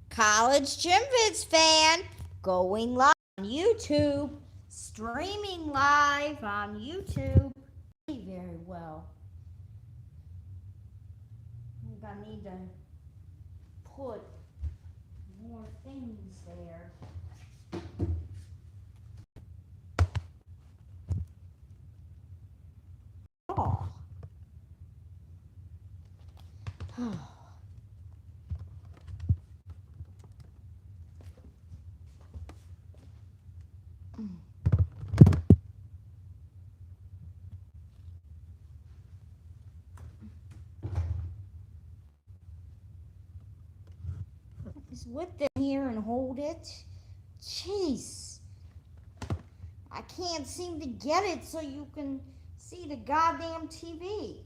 College Gym Vids fan, going live on YouTube, streaming live on YouTube. Very well. I think I need to put more things there. Oh. Just whip it here and hold it. Jeez. I can't seem to get it so you can see the goddamn TV.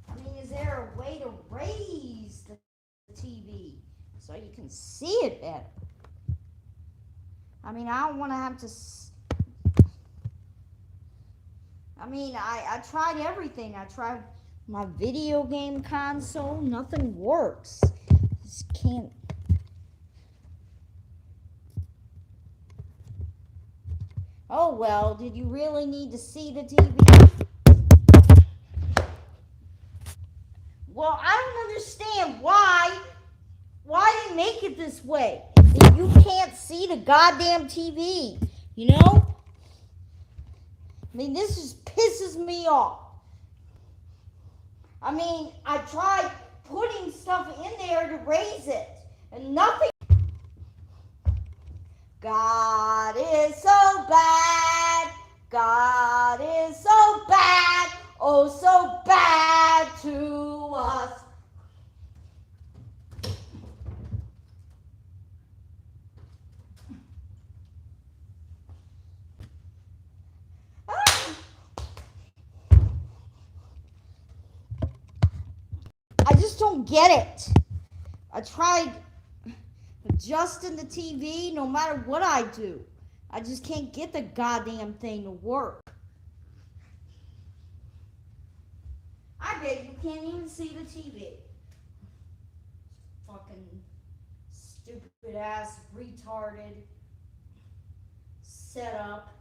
I mean, is there a way to raise the TV so you can see it better? I mean, I don't want to have to. I mean, I tried everything. I tried my video game console. Nothing works. Just can't. Oh well, did you really need to see the TV? Well, I don't understand why they make it this way. If you can't see the goddamn TV, you know? I mean, this just pisses me off. I mean, I tried putting stuff in there to raise it, and nothing. God is so bad. God is so bad. Oh, so bad to us. I just don't get it. I tried adjusting the TV no matter what I do. I just can't get the goddamn thing to work. I bet you can't even see the TV. Fucking stupid ass retarded setup.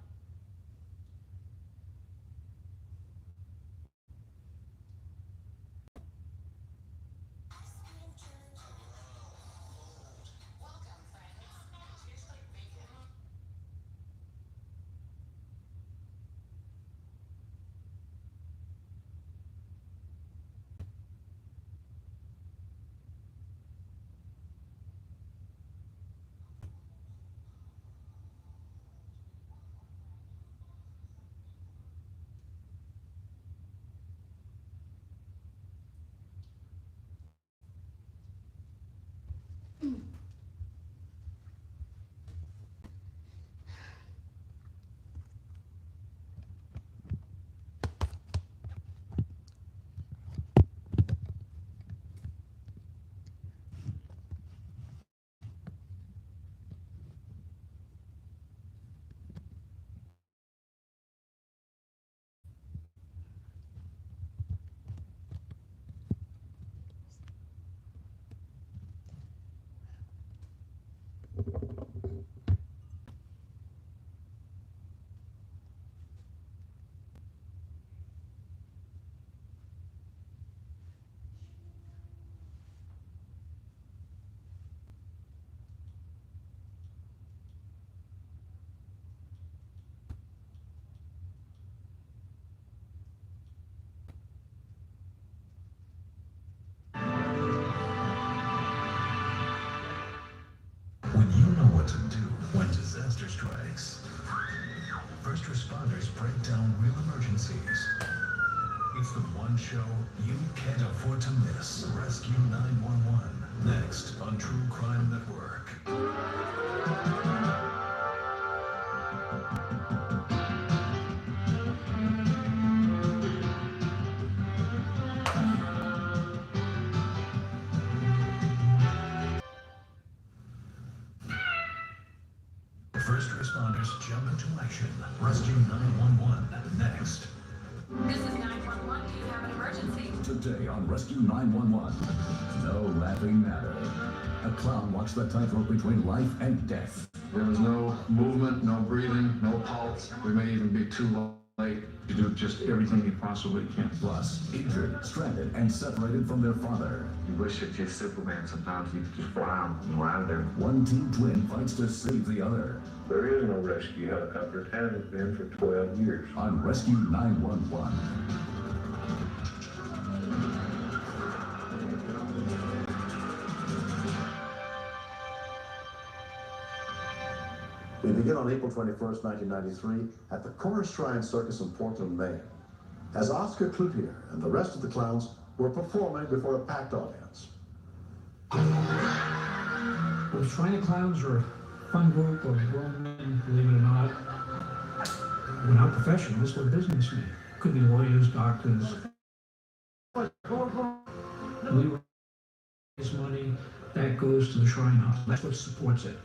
When you know what to do when disaster strikes, first responders break down real emergencies. It's the one show you can't afford to miss. Rescue 911. Next on True Crime Network. First responders jump into action. Rescue 911. Next. This is 911. Do you have an emergency? To today on Rescue 911. No laughing matter. A clown walks the tightrope between life and death. There was no movement, no breathing, no pulse. We may even be too late. You do just everything you possibly can. Plus, injured, stranded, and separated from their father. You wish that you're Superman. Sometimes you could just fly around there. One team twin fights to save the other. There is no rescue helicopter. It hasn't been for 12 years. On Rescue 911. We begin on April 21st, 1993, at the Chorus Shrine Circus in Portland, Maine, as Oscar Cloutier and the rest of the clowns were performing before a packed audience. The Shrine of Clowns are a fun group of grown men, believe it or not. We're not professionals, we're businessmen. Could be lawyers, doctors. We raise money, that goes to the Shrine House. That's what supports it.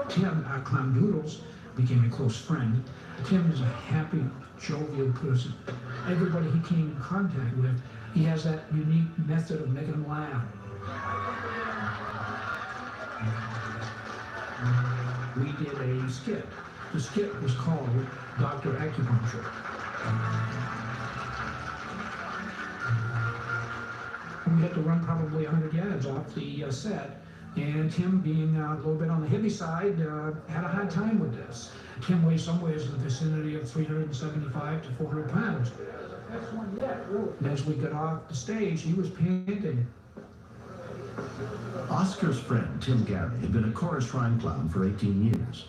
Tim, our clown Doodles, became a close friend. Tim is a happy, jovial person. Everybody he came in contact with, he has that unique method of making them laugh. We did a skit. The skit was called Dr. Acupuncture. We had to run probably 100 yards off the set, and Tim, being a little bit on the heavy side, had a hard time with this. Tim weighs somewhere in the vicinity of 375 to 400 pounds. And as we got off the stage, he was panting. Oscar's friend, Tim Gary, had been a Chorus Shrine clown for 18 years.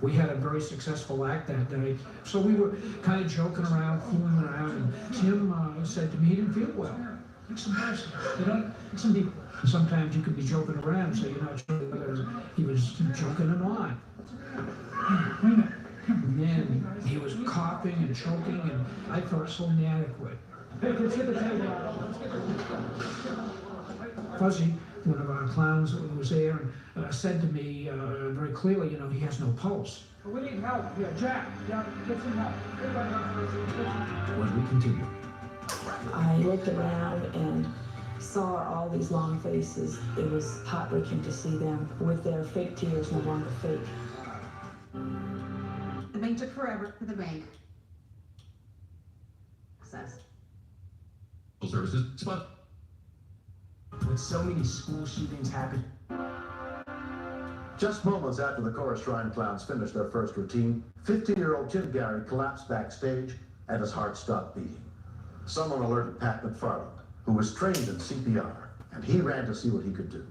We had a very successful act that day, so we were kind of joking around, fooling around, and Tim said to me he didn't feel well. Take some medicine, you know, some people. Sometimes you can be joking around, so you're not sure whether he was joking or not. Wait a minute. And then he was coughing and choking, and I felt so inadequate. Hey, let's get the table out. Fuzzy, one of our clowns who was there, said to me very clearly, you know, he has no pulse. We need help. Yeah, Jack, get some help. When we continue. I looked around and saw all these long faces. It was heartbreaking to see them with their fake tears no longer fake. The bank took forever for the bank. Access. Services spot. With so many school shootings happen. Just moments after the Chorus Shrine clowns finished their first routine, 15-year-old Tim Gary collapsed backstage and his heart stopped beating. Someone alerted Pat McFarland, who was trained in CPR, and he ran to see what he could do.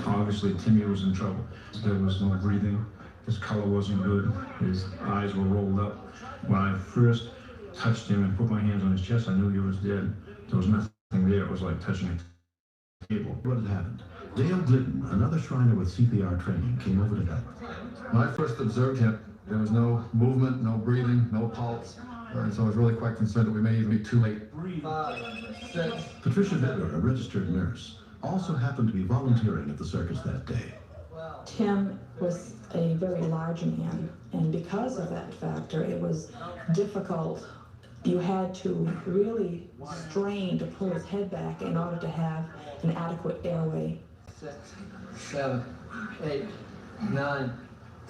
Obviously, Timmy was in trouble. There was no breathing. His color wasn't good. His eyes were rolled up. When I first touched him and put my hands on his chest, I knew he was dead. There was nothing there. It was like touching a table. What had happened? Dale Glidden, another Shriner with CPR training, came over to help. When I first observed him, there was no movement, no breathing, no pulse. And so I was really quite concerned that we may even be too late. 5, 6. Patricia Bittler, a registered nurse, also happened to be volunteering at the circus that day. Tim was a very large man, and because of that factor, it was difficult. You had to really strain to pull his head back in order to have an adequate airway. 6, 7, 8, 9,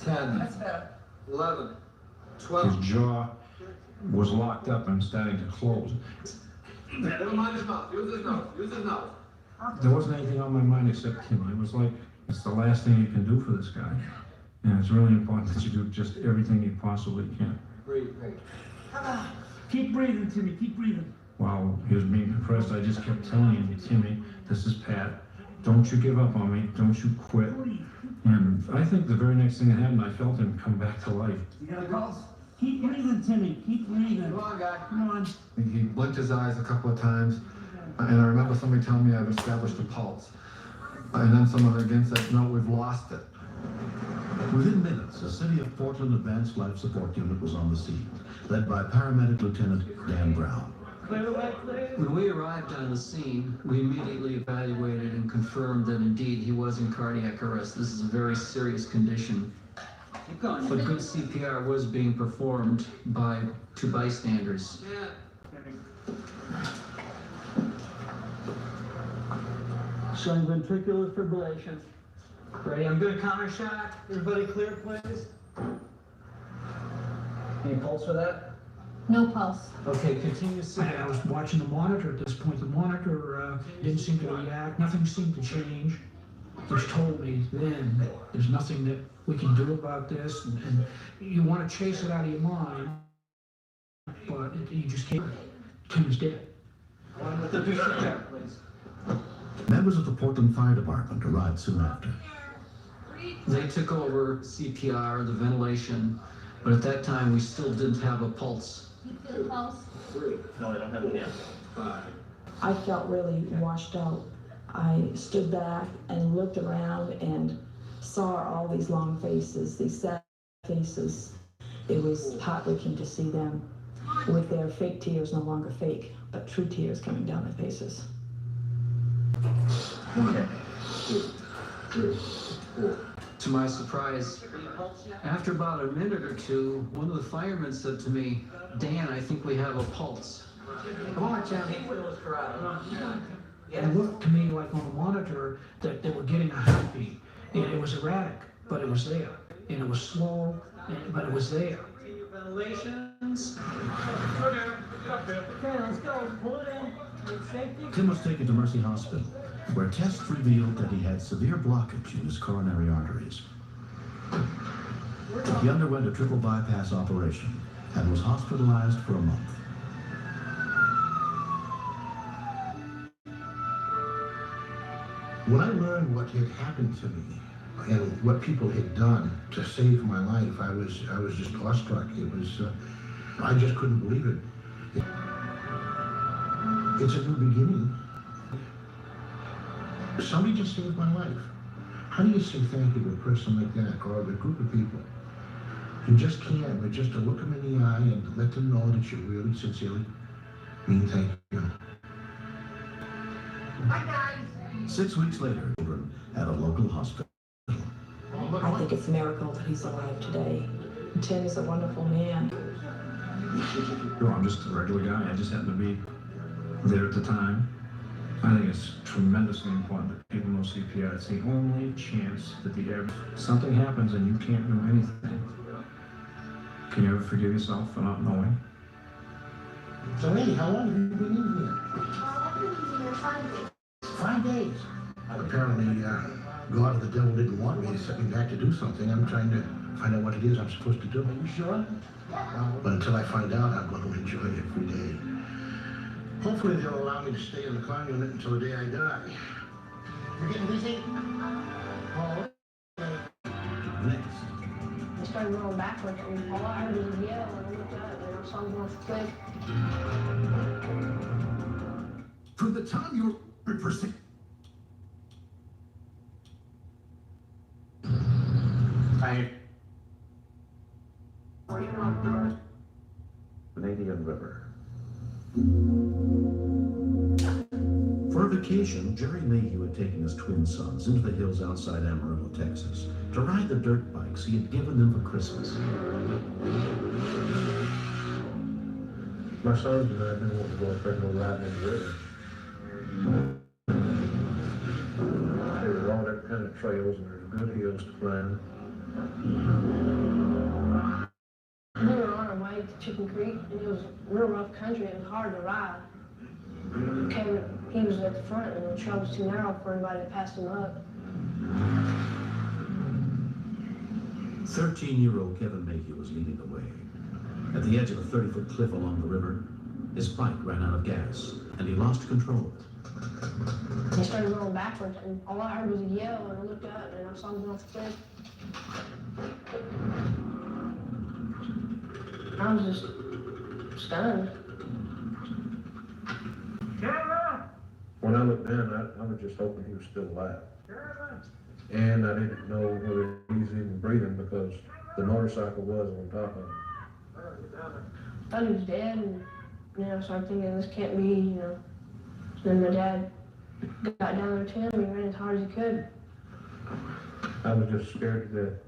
10, 11, 12. His jaw was locked up and starting to close. Never mind his mouth. Use his nose. Use his nose. There wasn't anything on my mind except Timmy. It was like, it's the last thing you can do for this guy. And it's really important that you do just everything you possibly can. Breathe. Keep breathing, Timmy, keep breathing. While he was being compressed, I just kept telling him, Timmy, this is Pat. Don't you give up on me. Don't you quit. And I think the very next thing that happened, I felt him come back to life. You got a pulse? Keep breathing, Timmy, keep breathing. Come on, guy. Come on. He blinked his eyes a couple of times, and I remember somebody telling me I've established a pulse. And then someone again said, no, we've lost it. Within minutes, a City of Portland Advanced Life Support Unit was on the scene, led by paramedic Lieutenant Dan Brown. When we arrived on the scene, we immediately evaluated and confirmed that indeed he was in cardiac arrest. This is a very serious condition. But good CPR was being performed by two bystanders. Showing ventricular fibrillation. Ready, I'm gonna counter shock. Everybody clear, please? Any pulse for that? No pulse. Okay, continue sitting. I was watching the monitor at this point. The monitor didn't seem to react. Nothing seemed to change, which told me then that there's nothing that we can do about this. And you want to chase it out of your mind, but you just can't. Tim is dead. With the CPR, please. Members of the Portland Fire Department arrived soon after. They took over CPR, the ventilation, but at that time we still didn't have a pulse. You feel pulse? No, I don't have it yet. I felt really washed out. I stood back and looked around and saw all these long faces, these sad faces. It was heartbreaking to see them with their fake tears, no longer fake, but true tears coming down their faces. To my surprise, after about a minute or two, one of the firemen said to me, "Dan, I think we have a pulse." Come on, Johnny. It looked to me like on the monitor that they were getting a heartbeat. And it was erratic, but it was there. And it was slow, but it was there. Ventilations. Okay, let's go. Pull it in. Safety. Tim was taken to Mercy Hospital, where tests revealed that he had severe blockage in his coronary arteries. He underwent a triple bypass operation and was hospitalized for a month. When I learned what had happened to me and what people had done to save my life, I was just awestruck. It was, I just couldn't believe it. It's a new beginning. Somebody just saved my life. How do you say thank you to a person like that, or a group of people? You just can't, but just to look them in the eye and let them know that you really sincerely mean thank you. Bye, guys. 6 weeks later, children at a local hospital. I think it's a miracle that he's alive today. Tim is a wonderful man. I'm just a regular guy. I just happened to be there at the time. I think it's tremendously important that people know CPR. It's the only chance that something happens and you can't do anything. Can you ever forgive yourself for not knowing? So, Andy, how long have you been in here? 5 days. Apparently, God or the devil didn't want me to set me back to do something. I'm trying to find out what it is I'm supposed to do. Are you sure? But until I find out, I'm going to enjoy every day. Hopefully they'll allow me to stay in the clown unit until the day I die. You're getting busy? Oh, okay. Next, I started rolling backwards, and all I heard was a yell, and I looked up, and I saw him off the cliff. from the time you're 100%. Canadian River. For a vacation, Jerry Mayhew had taken his twin sons into the hills outside Amarillo, Texas, to ride the dirt bikes he had given them for Christmas. My sons and I didn't want to go up there and go riding in the river. There was all that kind of trails and there's good hills to climb. We were on our way to Chicken Creek, and it was real rough country. It was hard to ride. He was at the front, and the trail was too narrow for anybody to pass him up. 13-year-old Kevin Mayhew was leading the way. At the edge of a 30-foot cliff along the river, his bike ran out of gas, and he lost control of it. He started rolling backwards, and all I heard was a yell, and I looked up, and I saw him off the cliff. I was just stunned. When I looked down, I was just hoping he was still alive. And I didn't know whether he was even breathing because the motorcycle was on top of him. I thought he was dead, and I started thinking, this can't be, Then my dad got down there to him, and he ran as hard as he could. I was just scared to death.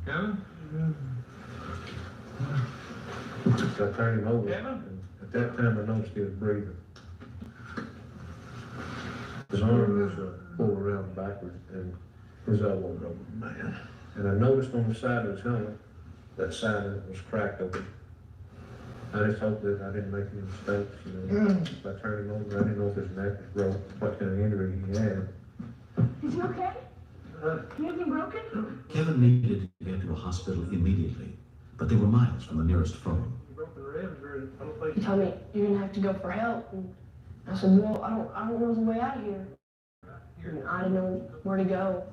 Kevin? So I turned him over, and at that time I noticed he was breathing. His arm was pulled around backwards, and his elbow was open, man. And I noticed on the side of his helmet, that side of it was cracked open. I just hoped that I didn't make any mistakes, you know. If I turned him over, I didn't know if his neck was broke, what kind of injury he had. Is he okay? Anything broken? Kevin needed to get to a hospital immediately, but they were miles from the nearest phone. He told me, you're gonna have to go for help. And I said, well, I don't know the way out of here. And I didn't know where to go.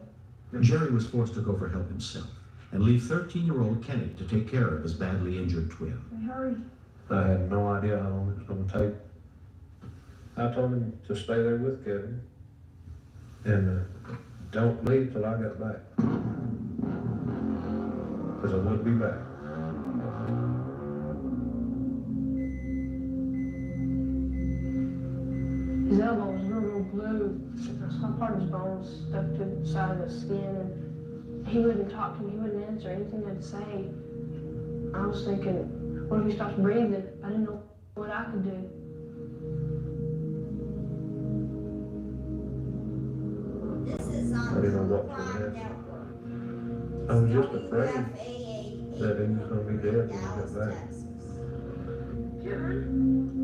Jerry was forced to go for help himself and leave 13-year-old Kenny to take care of his badly injured twin. Hurry. I had no idea how long it was gonna take. I told him to stay there with Kevin and don't leave till I got back. Because I would be back. His elbow was real blue. Some part of his bones stuck to the side of his skin, and he wouldn't talk to me. He wouldn't answer anything I'd say. I was thinking, what if he stops breathing? I didn't know what I could do. I didn't know what was going to happen. I was just afraid that he was going to be dead when he got back.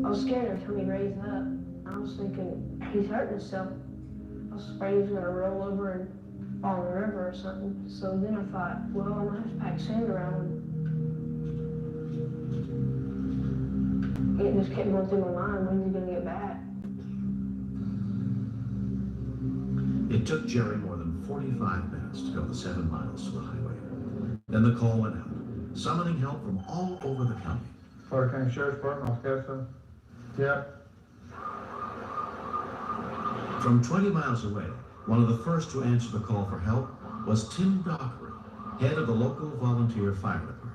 I was scared every time he raised up. I was thinking, he's hurting himself. I was afraid he was going to roll over and fall in the river or something. So then I thought, well, I'm going to have to pack sand around him. It just kept going through my mind, when's he going to get back? It took Jerry more than 45 minutes to go the 7 miles to the highway. Then the call went out, summoning help from all over the county. Clark County Sheriff's Department, I'll Yeah. From 20 miles away, one of the first to answer the call for help was Tim Dockery, head of the local volunteer fire department.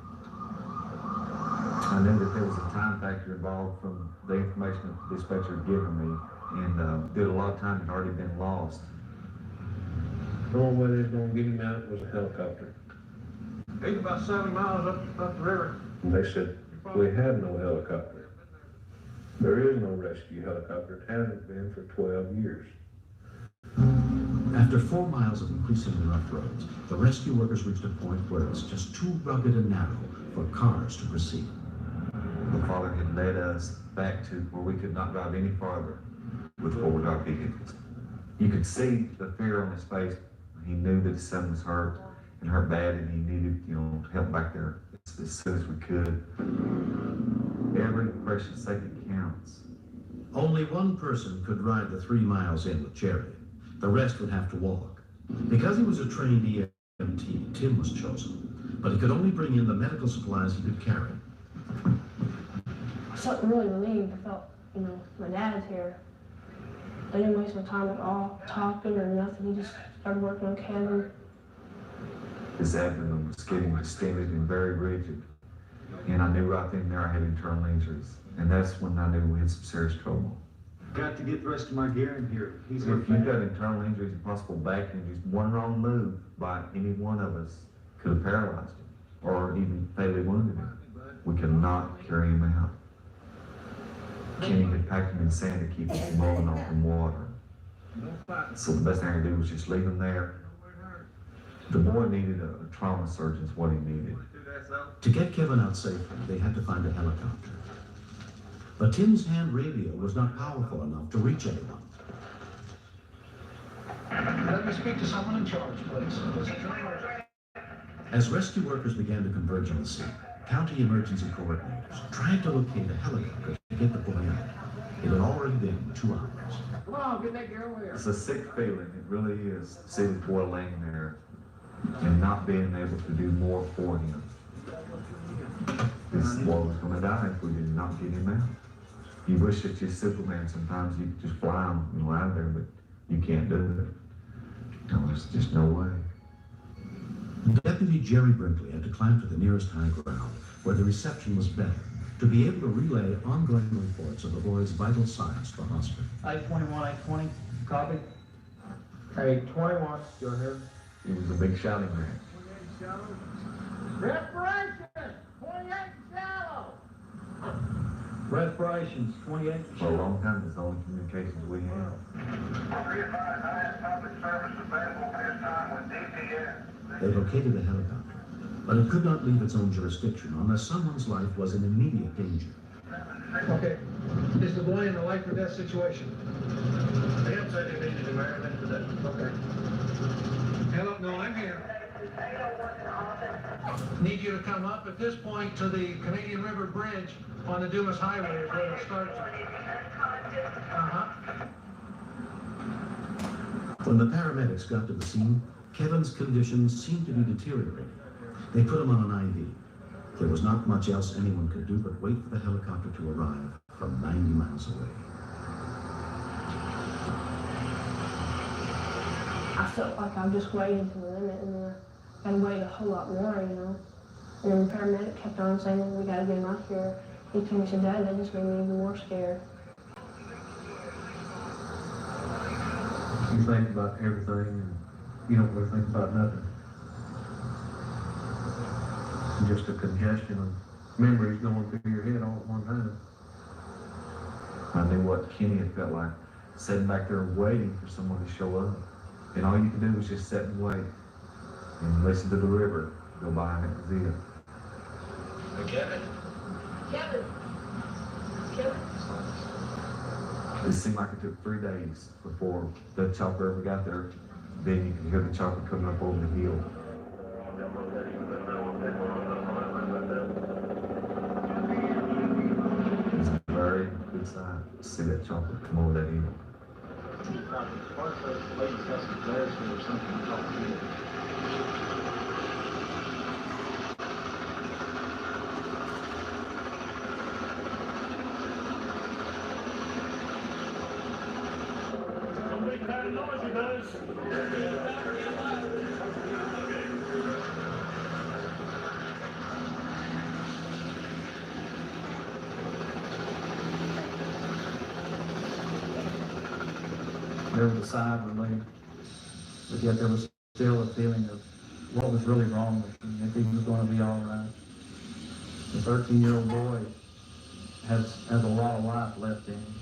I knew that there was a time factor involved from the information that the dispatcher had given me, and did a lot of time had already been lost. The only way they was going to get him out was a helicopter. He's about 7 miles up the river. And they said, we have no helicopter. There is no rescue helicopter. It hasn't been for 12 years. After 4 miles of increasingly rough roads, the rescue workers reached a point where it was just too rugged and narrow for cars to proceed. The father had led us back to where we could not drive any farther with four-wheel vehicles. You could see the fear on his face. He knew that his son was hurt and hurt bad, and he needed, help back there as soon as we could. Every precious second counts. Only one person could ride the 3 miles in with Jerry. The rest would have to walk. Because he was a trained EMT, Tim was chosen, but he could only bring in the medical supplies he could carry. I felt really relieved. I felt, my dad's here. I didn't waste my time at all talking or nothing. He just started working on Kevin. His abdomen was getting distended and very rigid. And I knew right then and there I had internal injuries. And that's when I knew we had some serious trouble. Got to get the rest of my gear in here. If you've got internal injuries and possible back injuries, one wrong move by any one of us could have paralyzed him or even fatally wounded him. We could not carry him out. Kenny had packed him in sand to keep him from rolling off in water. So the best thing I could do was just leave him there. The boy needed a trauma surgeon is what he needed. To get Kevin out safely, they had to find a helicopter. But Tim's hand radio was not powerful enough to reach anyone. Let me speak to someone in charge, please. As rescue workers began to converge on the scene, county emergency coordinators tried to locate a helicopter to get the boy out. It had already been 2 hours. Come on, get that girl here. It's a sick feeling, it really is, to see this boy laying there and not being able to do more for him. This boy was going to die if we did not get him out. You wish that you're Superman sometimes, you could just fly him out of there, but you can't do it. There's just no way. Deputy Jerry Brinkley had to climb to the nearest high ground, where the reception was better, to be able to relay ongoing reports of the boy's vital signs to the hospital. I-21, I-20, copy. Hey, 21, go ahead. He was a big shouting match. Respiration, 28 shallow. Respirations, 28. For a long time, it's the only communications we had. They located the helicopter, but it could not leave its own jurisdiction unless someone's life was in immediate danger. Okay, is the boy in a life or death situation? They haven't said they needed him anything today. Okay. Hello, no, I'm here. Need you to come up at this point to the Canadian River Bridge on the Dumas Highway is where it starts. When the paramedics got to the scene, Kevin's condition seemed to be deteriorating. They put him on an IV. There was not much else anyone could do but wait for the helicopter to arrive from 90 miles away. I felt like I was just waiting to the limit, and I had to wait a whole lot more, you know. And then the paramedic kept on saying, well, we gotta get him out here. He told me, he said, Dad, that just made me even more scared. You think about everything, and you don't really think about nothing. Just a congestion of memories going through your head all at one time. I knew what Kenny had felt like, sitting back there waiting for someone to show up. And all you could do was just sit and wait and listen to the river go by, and it was it. Kevin? Kevin! Kevin? It seemed like it took 3 days before the chopper ever got there. Then you could hear the chopper coming up over the hill. It's a very good sign to see that chopper come over that hill. There was a sigh of relief, but yet there was still a feeling of what was really wrong with him, if he was going to be all right. The 13-year-old boy has a lot of life left in him.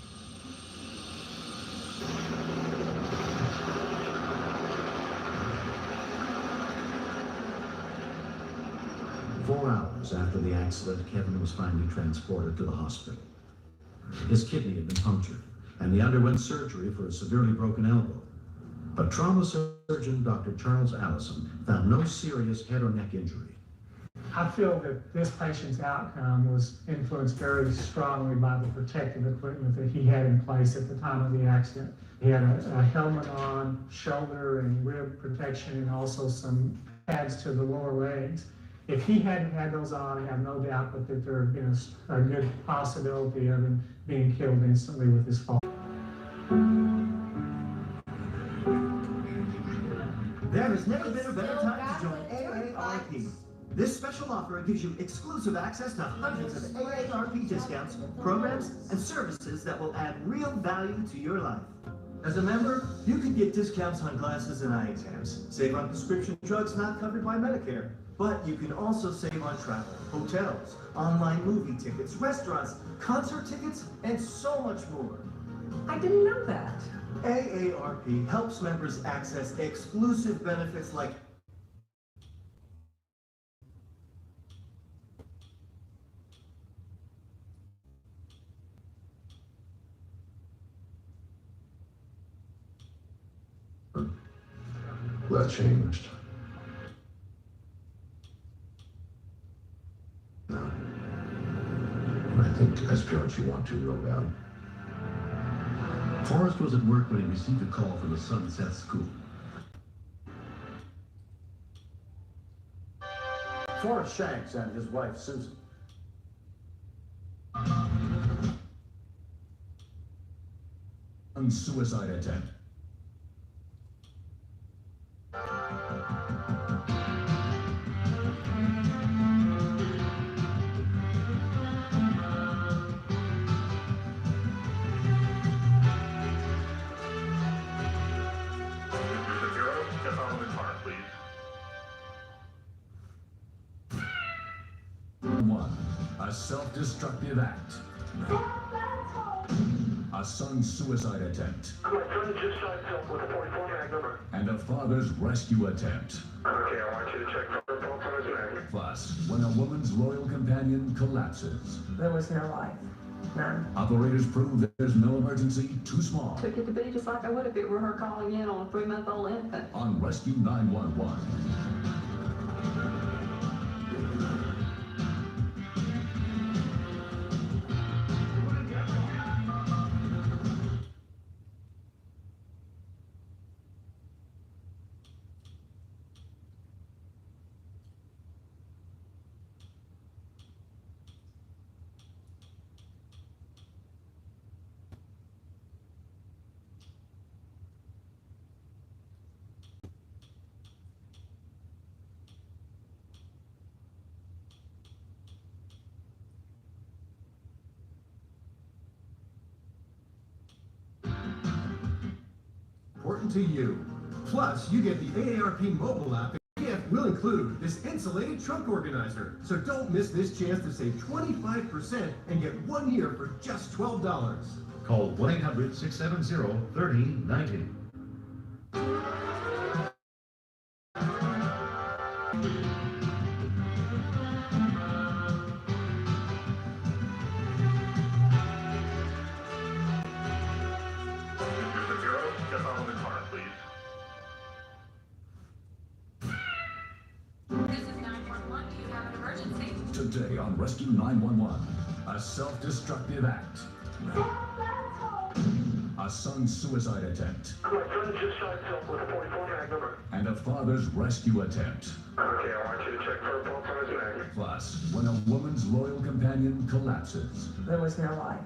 Four hours after the accident, Kevin was finally transported to the hospital. His kidney had been punctured, and he underwent surgery for a severely broken elbow. But trauma surgeon Dr. Charles Allison found no serious head or neck injury. I feel that this patient's outcome was influenced very strongly by the protective equipment that he had in place at the time of the accident. He had a helmet on, shoulder and rib protection, and also some pads to the lower legs. If he hadn't had those on, I have no doubt but that there had been a good possibility of him being killed instantly with his fall. There has never been a better time to join AARP. This special offer gives you exclusive access to hundreds of AARP discounts, programs, and services that will add real value to your life. As a member, you can get discounts on glasses and eye exams, save on prescription drugs not covered by Medicare, but you can also save on travel, hotels, online movie tickets, restaurants, concert tickets, and so much more. I didn't know that. AARP helps members access exclusive benefits like That changed. No. I think as parents you want to real bad. Forrest was at work when he received a call from the Sunset School. Forrest Shanks and his wife Susan. Suicide attempt. A self-destructive act. A son's suicide attempt. My son just shot himself with a 44 Magnum. And a father's rescue attempt. Okay, I want you to check for a pulse on his neck. Plus, when a woman's loyal companion collapses. There was no life. None. Operators prove there's no emergency too small. Took it to be just like I would if it were her calling in on a 3-month-old infant. On Rescue 911. Important to you. Plus, you get the AARP mobile app. The gift will include this insulated trunk organizer. So don't miss this chance to save 25% and get 1 year for just $12. Call 1-800-670-3090. Today on Rescue 911, a self-destructive act. A son's suicide attempt. My son just shot himself with a 44 Magnum. And a father's rescue attempt. Okay, I want you to check for a pulse on his neck. Plus, when a woman's loyal companion collapses. There was no life.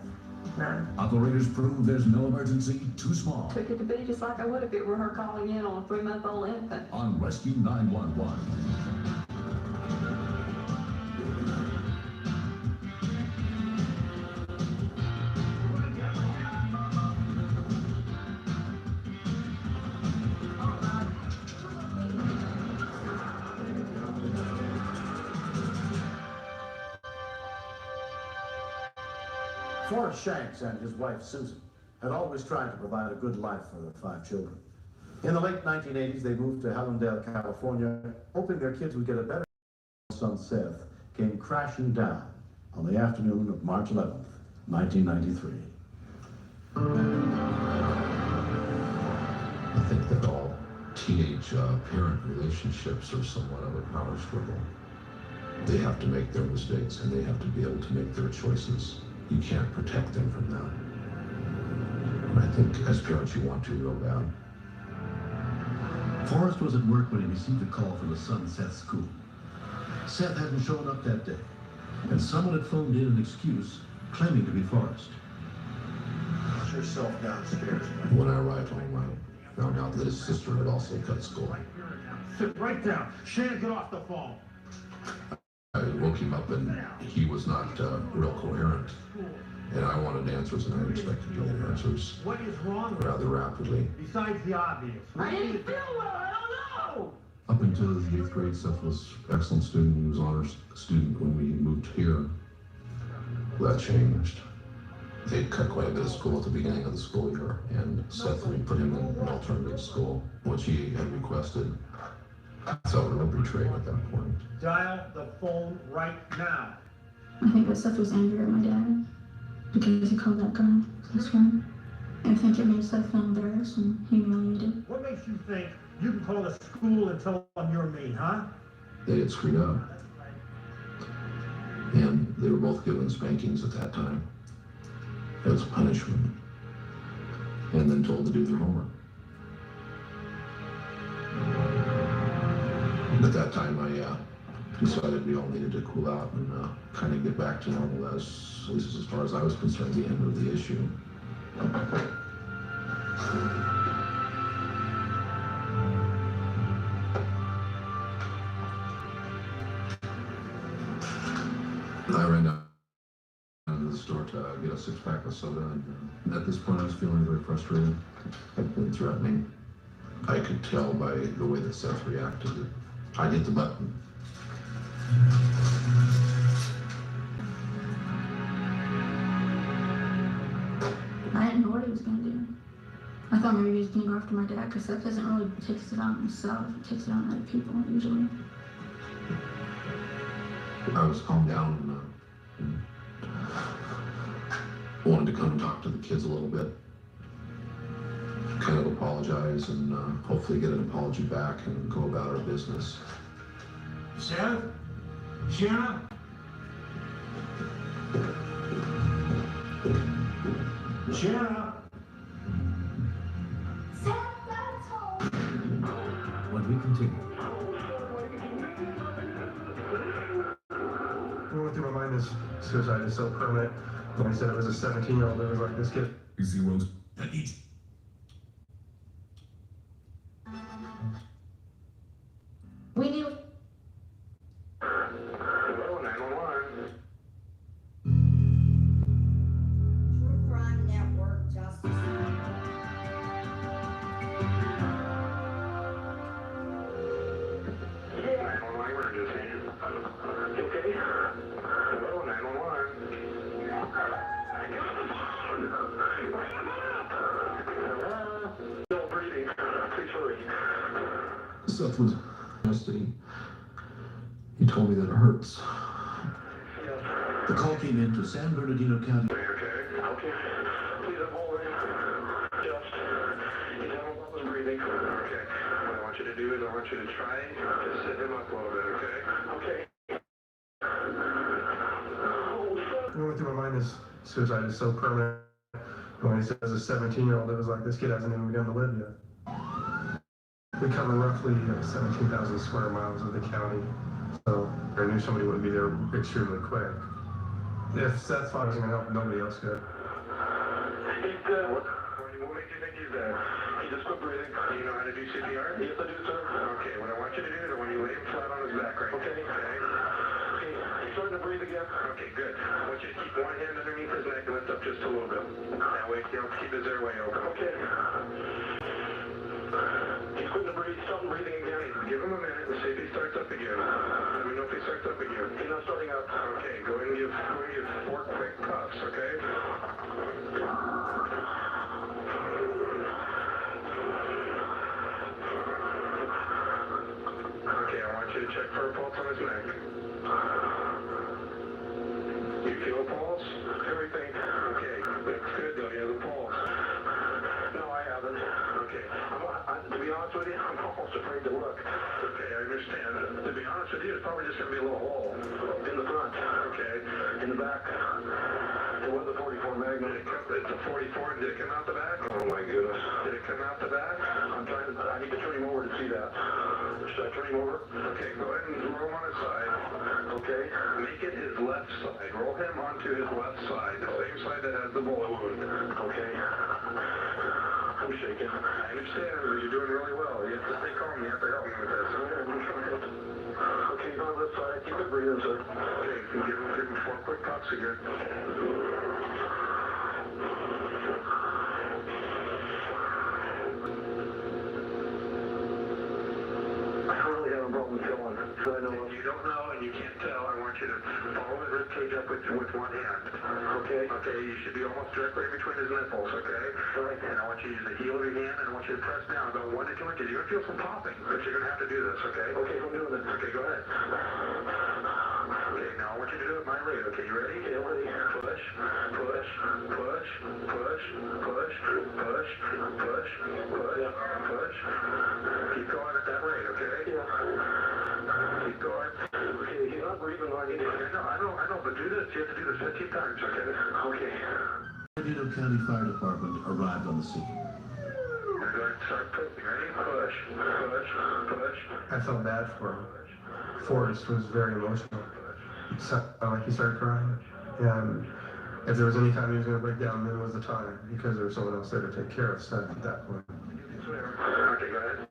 None. Operators prove there's no emergency too small. Took it to be just like I would if it were her calling in on a 3-month-old infant. On Rescue 911. Forrest Shanks and his wife Susan had always tried to provide a good life for their 5 children. In the late 1980s, they moved to Hallandale, California, hoping their kids would get a better. Son Seth came crashing down on the afternoon of March 11th, 1993. I think that all teenage parent relationships are somewhat of a power struggle. They have to make their mistakes and they have to be able to make their choices. You can't protect them from that. And I think as parents you want to real bad. Forrest was at work when he received a call from his son Seth's school. Seth hadn't shown up that day, and someone had phoned in an excuse claiming to be Forrest. Put yourself downstairs. When I arrived home, I found out that his sister had also cut school. Sit right down. Shannon, get off the phone. I woke him up and he was not real coherent. And I wanted answers, and I expected to get answers What is wrong with rather rapidly. Besides the obvious. I didn't feel well. I don't know. Up until the 8th grade, Seth was an excellent student. He was an honors student when we moved here. That changed. They cut quite a bit of school at the beginning of the school year, and Seth, we put him in an alternative school, which he had requested. I felt real betrayed at that point. Dial the phone right now. I think that Seth was angry at my dad because he called that girl his friend. I think it made Seth feel embarrassed and humiliated. What makes you think you can call the school and tell them you're mean, huh? They had screwed up. And they were both given spankings at that time as punishment, and then told to do their homework. At that time, I decided we all needed to cool out and kind of get back to normal, at least as far as I was concerned, the end of the issue. I ran down to the store to get a 6-pack of soda, and at this point I was feeling very frustrated. I'd been threatening. I could tell by the way that Seth reacted that I'd hit the button. thought maybe he was gonna go after my dad because Seth doesn't really takes it on himself. He takes it on other people usually. I was calmed down and wanted to come talk to the kids a little bit. Kind of apologize and hopefully get an apology back and go about our business. Seth? Shanna? Shanna? When we continue, What went through my mind is suicide is so permanent. When I said it was a 17-year-old, it was like this kid. zeros at each. We knew. Hello, 911. True Crime Network, Justice. Yeah, 911 emergency. You okay? Hello, 911. Still breathing. Please hurry. Seth was honest and he told me that it hurts. The call came in to San Bernardino County. Okay. Please, I'm holding. Just, he's having problems breathing. Okay. What I want you to do is I want you to try to sit him up a little bit, okay? Okay. What went through my mind is suicide is so permanent. When I said as a 17-year-old, it was like this kid hasn't even begun to live yet. We cover roughly 17,000 square miles of the county, so I knew somebody would be there extremely quick. If Seth's father wasn't gonna help, nobody else could. He's dead. What makes you think he's dead? He just quit breathing. Do you know how to do CPR? Yes, I do, sir. Okay, what I want you to do is I want you to lay him flat on his back right now. Okay. He's starting to breathe again. Okay, good. I want you to keep one hand underneath his neck and lift up just a little bit. That way he'll keep his airway open. Okay. He's quitting to breathe. Stop breathing again. Give him a minute and see if he starts up again. Let me know if he starts up again. He's not starting up. Okay, go ahead and give 4 quick puffs, okay? Okay, I want you to check for a pulse on his neck. You feel a pulse? Everything? Okay, that's good though. He has a pulse. No, I haven't. Okay. To be honest with you, I'm almost afraid to look. Okay, I understand. To be honest with you, it's probably just going to be a little hole in the front. Okay. In the back. It was a 44 Magnum. It's a 44. Did it come out the back? Oh my goodness. Did it come out the back? I need to turn him over to see that. Should I turn him over? Okay, go ahead and roll him on his side. Okay. Make it his left side. Roll him onto his left side. The same side that has the bullet wound. Okay. I'm shaking. I understand, but you're doing really well. You have to stay calm. You have to help me with this. Okay, go on the left side. Keep it breathing, sir. Okay, give him 4 quick puffs again. I really have a problem feeling. I know. If you don't know and you can't tell, I want you to follow his rib cage up with one hand. Okay? Okay, you should be almost directly in between his nipples, okay? Right. And I want you to use the heel of your hand and I want you to press down about 1 to 2 inches. You're going to feel some popping, but you're going to have to do this, okay? Okay, I'm doing it. Okay, go ahead. Okay, now I want you to do it my rate. Okay, you ready? Yeah, ready. Push, push, push, push, push, push, push, push, push. Keep going at that rate, okay? Yeah. Keep going. Okay, he's not breathing on you. I know, but do this. You have to do this 15 times, okay? Okay. Bernardino County Fire Department arrived on the scene. Now go ahead and start pushing. Ready? Push, push, push. I felt bad for him. Forrest was very emotional. It sounded like he started crying. And if there was any time he was going to break down, then was the time, because there was someone else there to take care of Seth at that point. Okay, go ahead.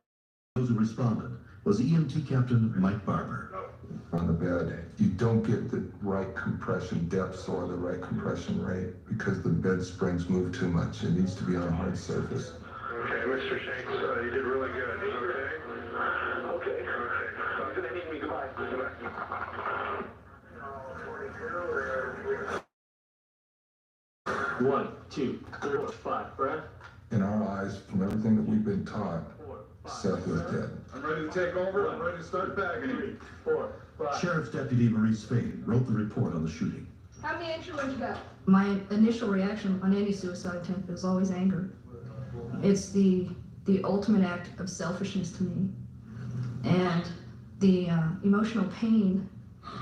Those who responded was EMT Captain Mike Barber. On the bed, you don't get the right compression depths or the right compression rate because the bed springs move too much. It needs to be on a hard surface. Okay, Mr. Shanks, you did really good, okay? Okay. If they need me, goodbye. Goodbye. 1, 2, 3, 4, 5. Breath. In our eyes, from everything that we've been taught, Seth was dead. I'm ready to take over. I'm ready to start bagging him. 4, 5. Sheriff's Deputy Maurice Spade wrote the report on the shooting. How many instruments you got? My initial reaction on any suicide attempt is always anger. It's the ultimate act of selfishness to me. And the emotional pain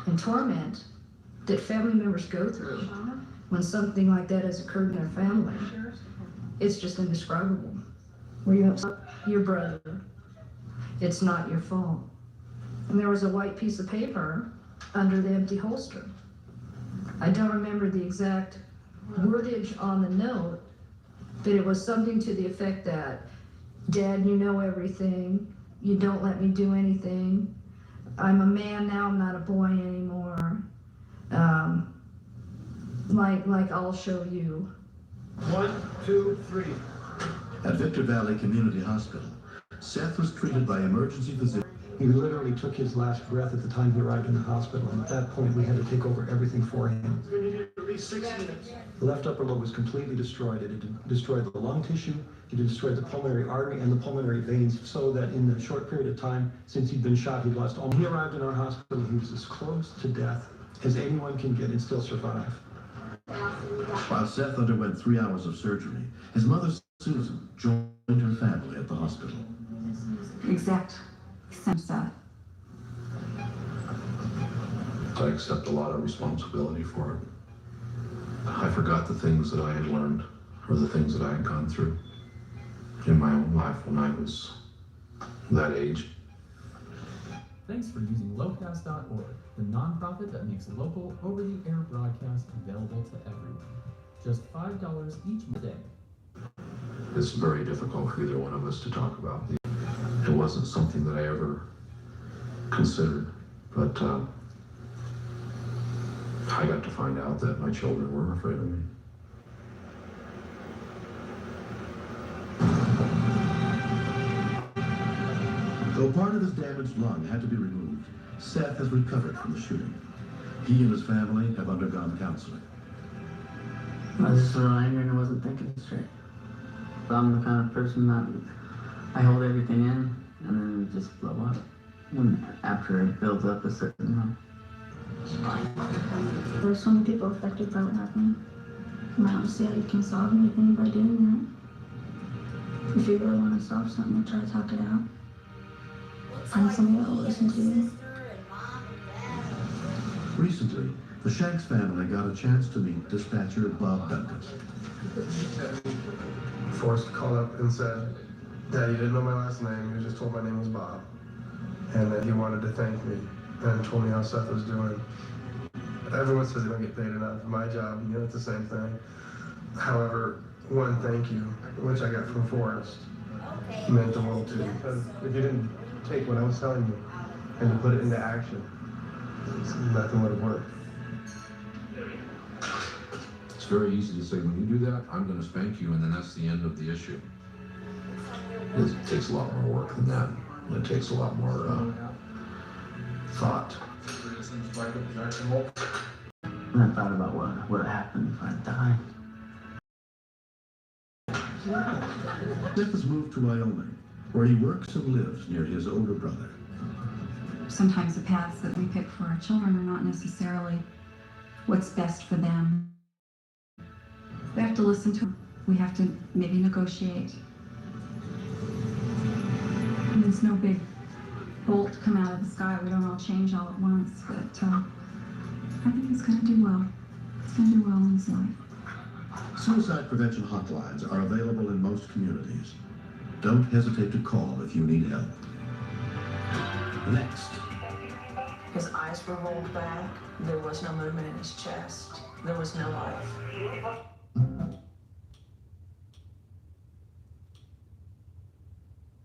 and torment that family members go through when something like that has occurred in their family, it's just indescribable. Where you have your brother, it's not your fault. And there was a white piece of paper under the empty holster. I don't remember the exact wordage on the note, but it was something to the effect that, Dad, you know everything. You don't let me do anything. I'm a man now, I'm not a boy anymore. Like I'll show you. 1, 2, 3. At Victor Valley Community Hospital, Seth was treated by emergency physicians. He literally took his last breath at the time he arrived in the hospital, and at that point we had to take over everything for him. You're gonna need at least 6 minutes. The left upper lobe was completely destroyed. It had destroyed the lung tissue, it had destroyed the pulmonary artery and the pulmonary veins, so that in the short period of time since he'd been shot, he'd lost all. He arrived in our hospital, he was as close to death as anyone can get and still survive. While Seth underwent 3 hours of surgery, his mother, Susan, joined her family at the hospital. Exact sense of. I accept a lot of responsibility for it. I forgot the things that I had learned, or the things that I had gone through in my own life when I was that age. Thanks for using Locast.org, the nonprofit that makes local, over-the-air broadcast available to everyone. Just $5 each day. It's very difficult for either one of us to talk about. It wasn't something that I ever considered, but I got to find out that my children were afraid of me. Though part of his damaged lung had to be removed, Seth has recovered from the shooting. He and his family have undergone counseling. I was just a little angry and I wasn't thinking straight. I'm the kind of person that I hold everything in and then it just blow up. And after it builds up a certain amount. There's so many people affected by what happened. I don't see how you can solve anything by doing that. If you really want to solve something, try to talk it out. Find somebody that will listen to you. Recently, the Shanks family got a chance to meet dispatcher Bob Duncan. Forrest called up and said that he didn't know my last name, he was just told my name was Bob. And that he wanted to thank me and told me how Seth was doing. Everyone says they don't get paid enough. My job, you know, it's the same thing. However, one thank you, which I got from Forrest, meant the world to me. Because if you didn't take what I was telling you and to put it into action, nothing would have worked. It's very easy to say, when you do that, I'm going to spank you, and then that's the end of the issue. It takes a lot more work than that. It takes a lot more thought. And I thought about what would happen if I died. Seth has moved to Wyoming, where he works and lives near his older brother. Sometimes the paths that we pick for our children are not necessarily what's best for them. We have to listen to them. We have to maybe negotiate. And there's no big bolt come out of the sky. We don't all change all at once, but I think he's going to do well. He's going to do well in his life. Suicide prevention hotlines are available in most communities. Don't hesitate to call if you need help. Next. His eyes were rolled back. There was no movement in his chest. There was no life.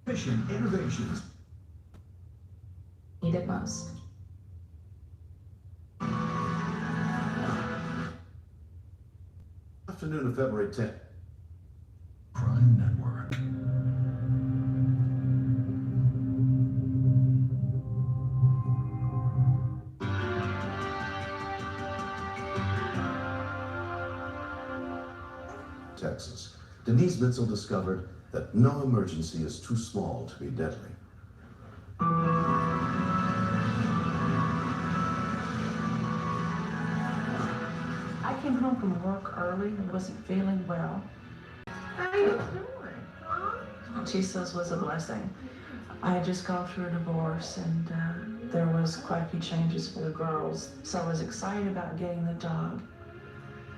Mission Innovations. Needed most. Afternoon of February 10th. Crime Network. Texas. Denise Mitzel discovered that no emergency is too small to be deadly. I came home from work early and wasn't feeling well. How are you doing? Jesus was a blessing. I had just gone through a divorce and there was quite a few changes for the girls, so I was excited about getting the dog.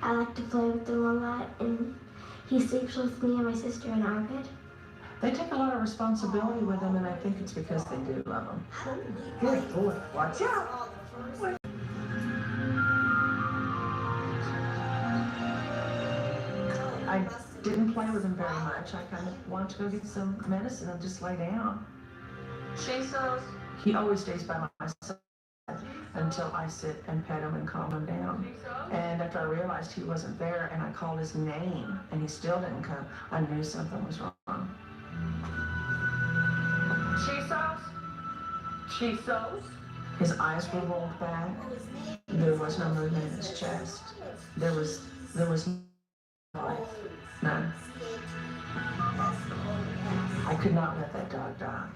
I like to play with him a lot, and he sleeps with me and my sister in our bed. They take a lot of responsibility with him, and I think it's because they do love him. Good boy. Watch out. I didn't play with him very much. I kind of wanted to go get some medicine and just lay down. Jesus. He always stays by my side until I sit and pet him and calm him down. And after I realized he wasn't there and I called his name and he still didn't come, I knew something was wrong. Jesus? Jesus? His eyes were rolled back. There was no movement in his chest. There was no life. None. I could not let that dog die.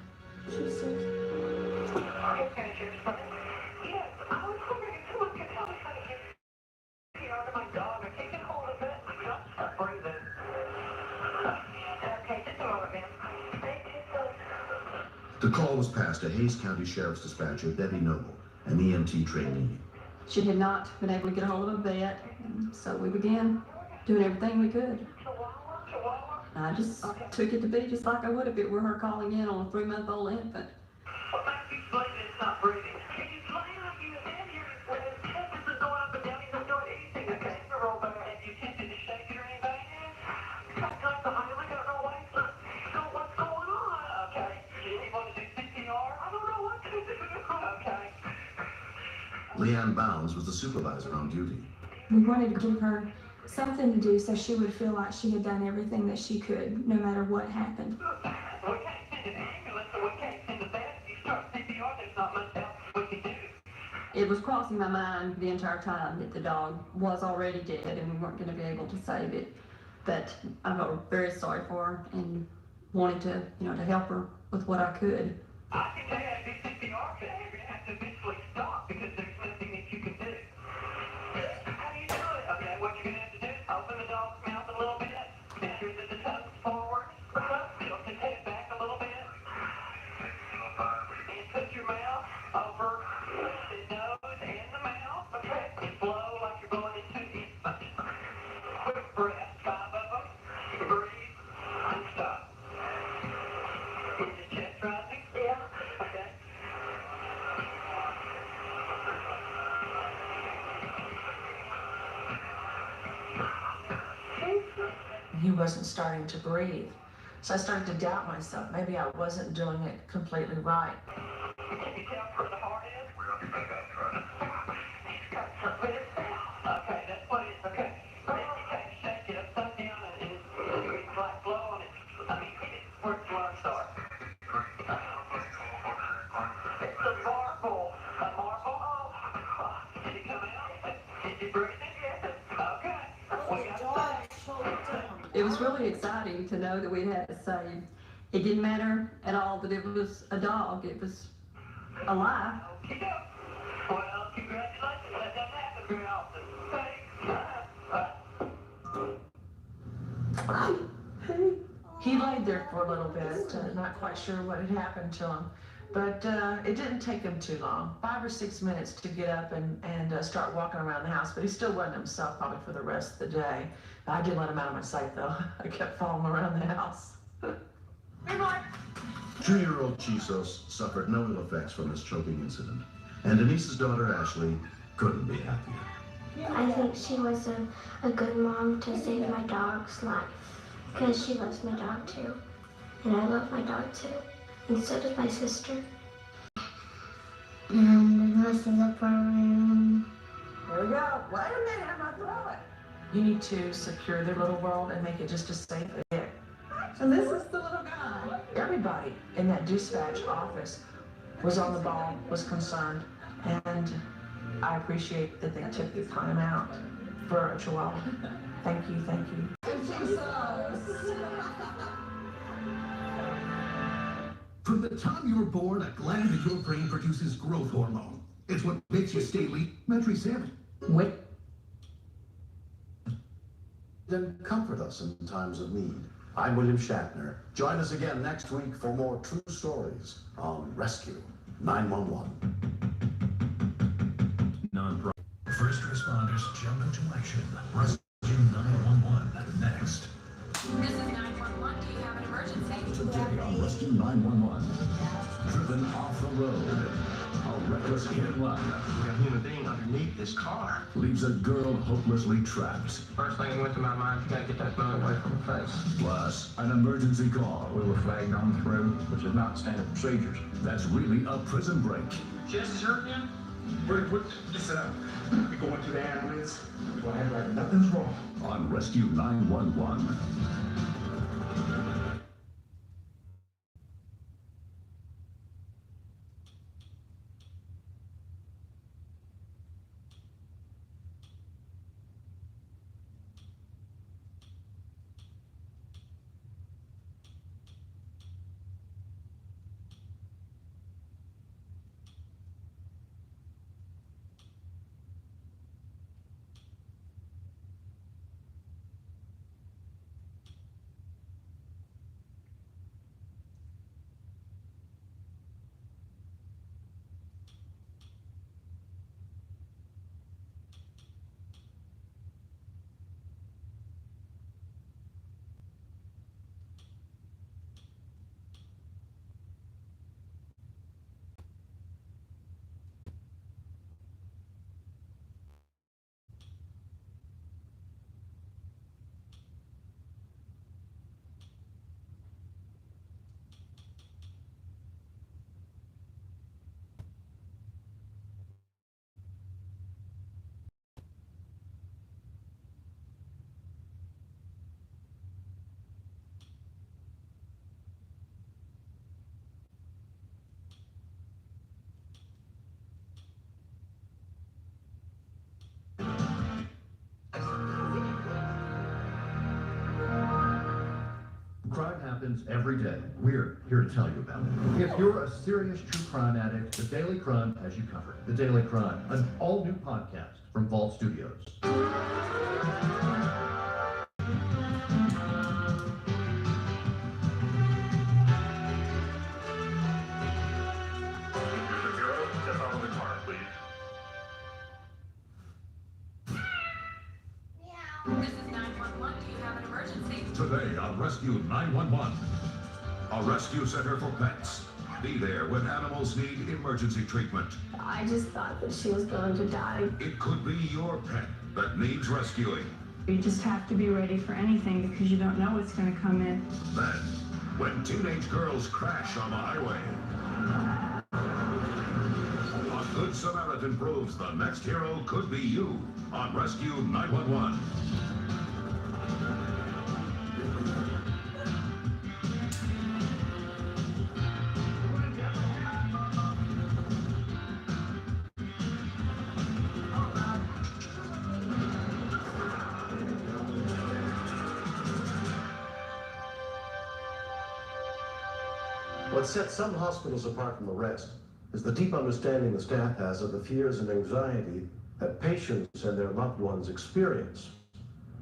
The call was passed to Hays County Sheriff's Dispatcher Debbie Noble, an EMT trainee. She had not been able to get a hold of a vet, so we began doing everything we could. I just took it to be just like I would if it were her calling in on a 3-month-old infant. Leanne Bounds was the supervisor on duty. We wanted to give her something to do so she would feel like she had done everything that she could, no matter what happened. It was crossing my mind the entire time that the dog was already dead and we weren't going to be able to save it. But I felt very sorry for her and wanted to, to help her with what I could. He wasn't starting to breathe. So I started to doubt myself. Maybe I wasn't doing it completely right. It was really exciting to know that we had it saved. It didn't matter at all that it was a dog. It was alive. Well, congratulations. That doesn't happen very often. He laid there for a little bit, not quite sure what had happened to him. But it didn't take him too long, 5 or 6 minutes to get up and start walking around the house, but he still wasn't himself probably for the rest of the day. I didn't let him out of my sight though. I kept following around the house. 2-year-old Chisos suffered no ill effects from this choking incident, and Denise's daughter Ashley couldn't be happier. I think she was a good mom to save my dog's life, because she loves my dog too, and I love my dog too, and so does my sister. And this is up our room. There we go. Wait a minute, I'm not throw it. You need to secure their little world and make it just as safe as it. And this is the little guy. Everybody in that dispatch office was on the ball, was concerned, and I appreciate that they took the time out for a chihuahua. Thank you, thank you. From the time you were born, a gland in your brain produces growth hormone. It's what makes you stay Metri 7. What? And comfort us in times of need. I'm William Shatner. Join us again next week for more true stories on Rescue 911. Non-profit. First responders jump into action. Rescue 911 next. This is 911. Do you have an emergency? Today on Rescue 911. Driven off the road. A reckless hit and run. We got a human being underneath this car. Leaves a girl hopelessly trapped. First thing that went to my mind, you gotta get that bullet away from her face. Plus, an emergency call. We were flagged on through, which is not standard procedures. That's really a prison break. Chest is hurting you? Listen up. We going to the ambulance. We're gonna act like nothing's wrong. On Rescue 911. Crime happens every day. We're here to tell you about it. If you're a serious true crime addict, The Daily Crime has you covered. The Daily Crime, an all-new podcast from Vault Studios. This is 911. Do you have an emergency? Today on Rescue 911. A rescue center for pets. Be there when animals need emergency treatment. I just thought that she was going to die. It could be your pet that needs rescuing. You just have to be ready for anything because you don't know what's going to come in. Then, when teenage girls crash on the highway, a Good Samaritan proves the next hero could be you on Rescue 911. What sets some hospitals apart from the rest is the deep understanding the staff has of the fears and anxiety that patients and their loved ones experience.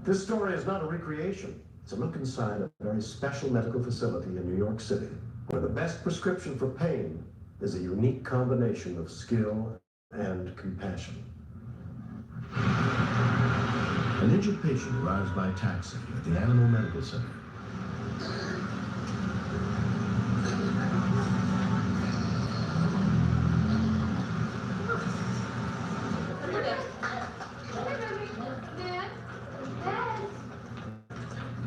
This story is not a recreation. It's a look inside a very special medical facility in New York City, where the best prescription for pain is a unique combination of skill and compassion. An injured patient arrives by taxi at the Animal Medical Center.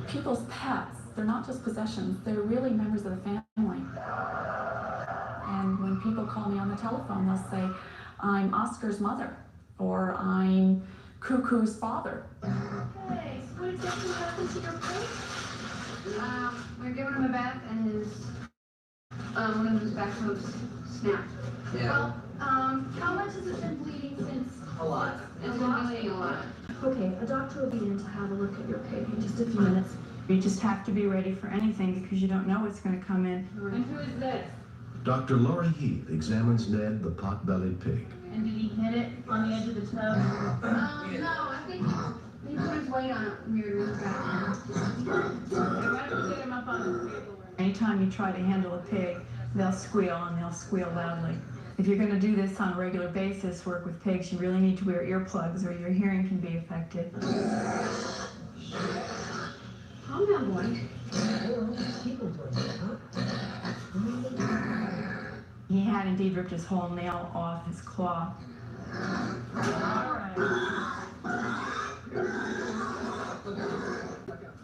People's pets, they're not just possessions, they're really members of the family. And when people call me on the telephone, they'll say, I'm Oscar's mother, or I'm Cuckoo's father. Hey, so what exactly happened to your pet? We're giving him a bath and his, one of his back ribs snapped. Well, how much has it been bleeding since? A lot. It's been bleeding a lot. Okay, a doctor will be in to have a look at your pig in just a few minutes. You just have to be ready for anything because you don't know what's going to come in. And who is this? Dr. Lori Heath examines Ned the pot-bellied pig. And did he hit it on the edge of the tub? No, I think he put his weight on it weird when he got in. Why don't we get him up on the table? Anytime you try to handle a pig, they'll squeal and they'll squeal loudly. If you're going to do this on a regular basis, work with pigs, you really need to wear earplugs or your hearing can be affected. Calm down, boy. He had indeed ripped his whole nail off his claw.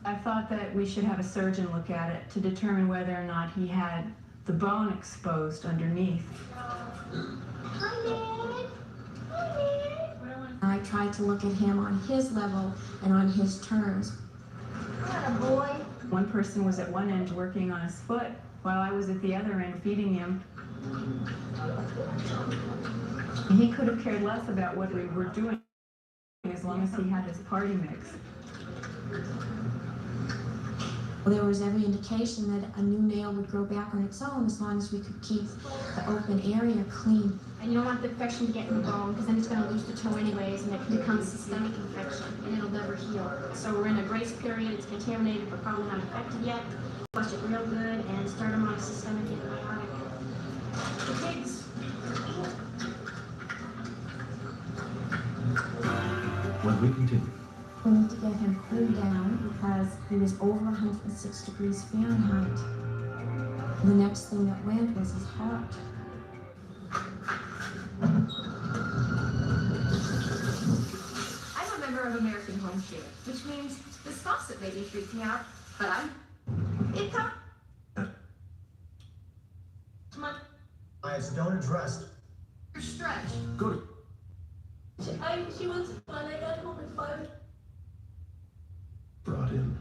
I thought that we should have a surgeon look at it to determine whether or not he had the bone exposed underneath. I tried to look at him on his level and on his terms. Boy. One person was at one end working on his foot while I was at the other end feeding him. He could have cared less about what we were doing as long as he had his party mix. Well, there was every indication that a new nail would grow back on its own as long as we could keep the open area clean. And you don't want the infection to get in the bone because then it's going to lose the toe anyways and it can become systemic infection and it'll never heal. So we're in a grace period, it's contaminated but probably not infected yet. Flush it real good and start them on a systemic antibiotic. The pigs. When we continue. We need to get him cooled down because he was over 106 degrees Fahrenheit. The next thing that went was his heart. I'm a member of American Home Shield, which means this faucet maybe freaks me out, but it's up. Come on. Don't address. Stretch. Good. She was fun. I got home at 5. Brought in.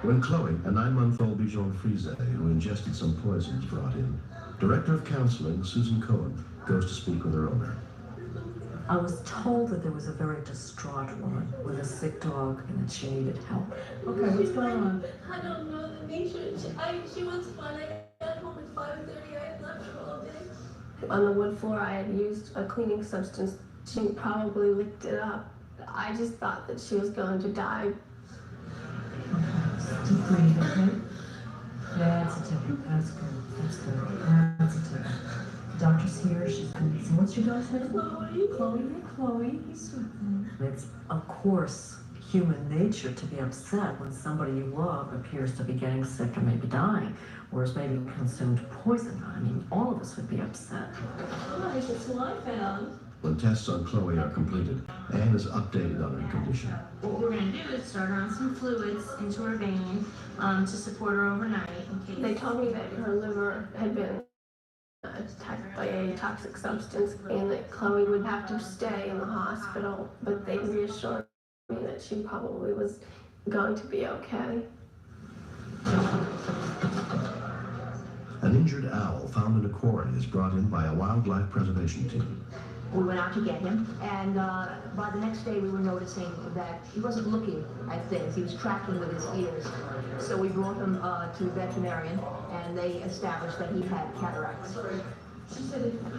When Chloe, a 9-month-old Bichon Frise who ingested some poison, is brought in, Director of Counseling Susan Cohen goes to speak with her owner. I was told that there was a very distraught woman with a sick dog and that she needed help. Okay, what's going on? I don't know the nature. She was fun. I got home at 5:30. I had left her all day. On the wood floor, I had used a cleaning substance. She probably licked it up. I just thought that she was going to die. Deep breathe, okay? That's a tip. That's good. That's good. That's a tip. The doctor's here. She's going to. So what's your dog's name? Chloe. Chloe. Chloe. He's sweet. It's, of course, human nature to be upset when somebody you love appears to be getting sick and maybe dying, whereas maybe consumed poison. I mean, all of us would be upset. Nice, that's what I found. When tests on Chloe are completed, Anne is updated on her condition. What we're going to do is start her on some fluids into her vein to support her overnight. In case. They told me that her liver had been attacked by a toxic substance and that Chloe would have to stay in the hospital, but they reassured me that she probably was going to be okay. An injured owl found in a quarry is brought in by a wildlife preservation team. We went out to get him, and by the next day we were noticing that he wasn't looking at things, he was tracking with his ears. So we brought him to a veterinarian, and they established that he had cataracts.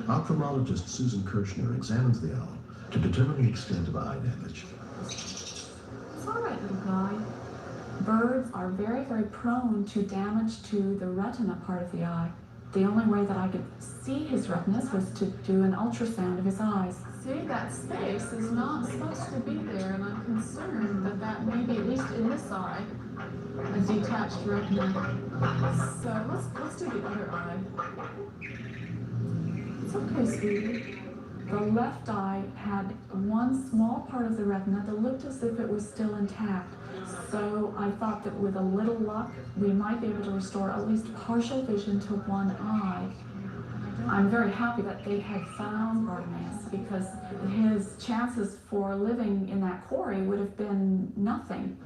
Ophthalmologist Susan Kirchner examines the owl to determine the extent of eye damage. It's all right, little guy. Birds are very, very prone to damage to the retina part of the eye. The only way that I could see his retinas was to do an ultrasound of his eyes. See, that space is not supposed to be there, and I'm concerned that that may be, at least in this eye, a detached retina. So let's do the other eye. It's okay, sweetie. The left eye had one small part of the retina that looked as if it was still intact. So I thought that with a little luck, we might be able to restore at least partial vision to one eye. I'm very happy that they had found Bartimaeus because his chances for living in that quarry would have been nothing.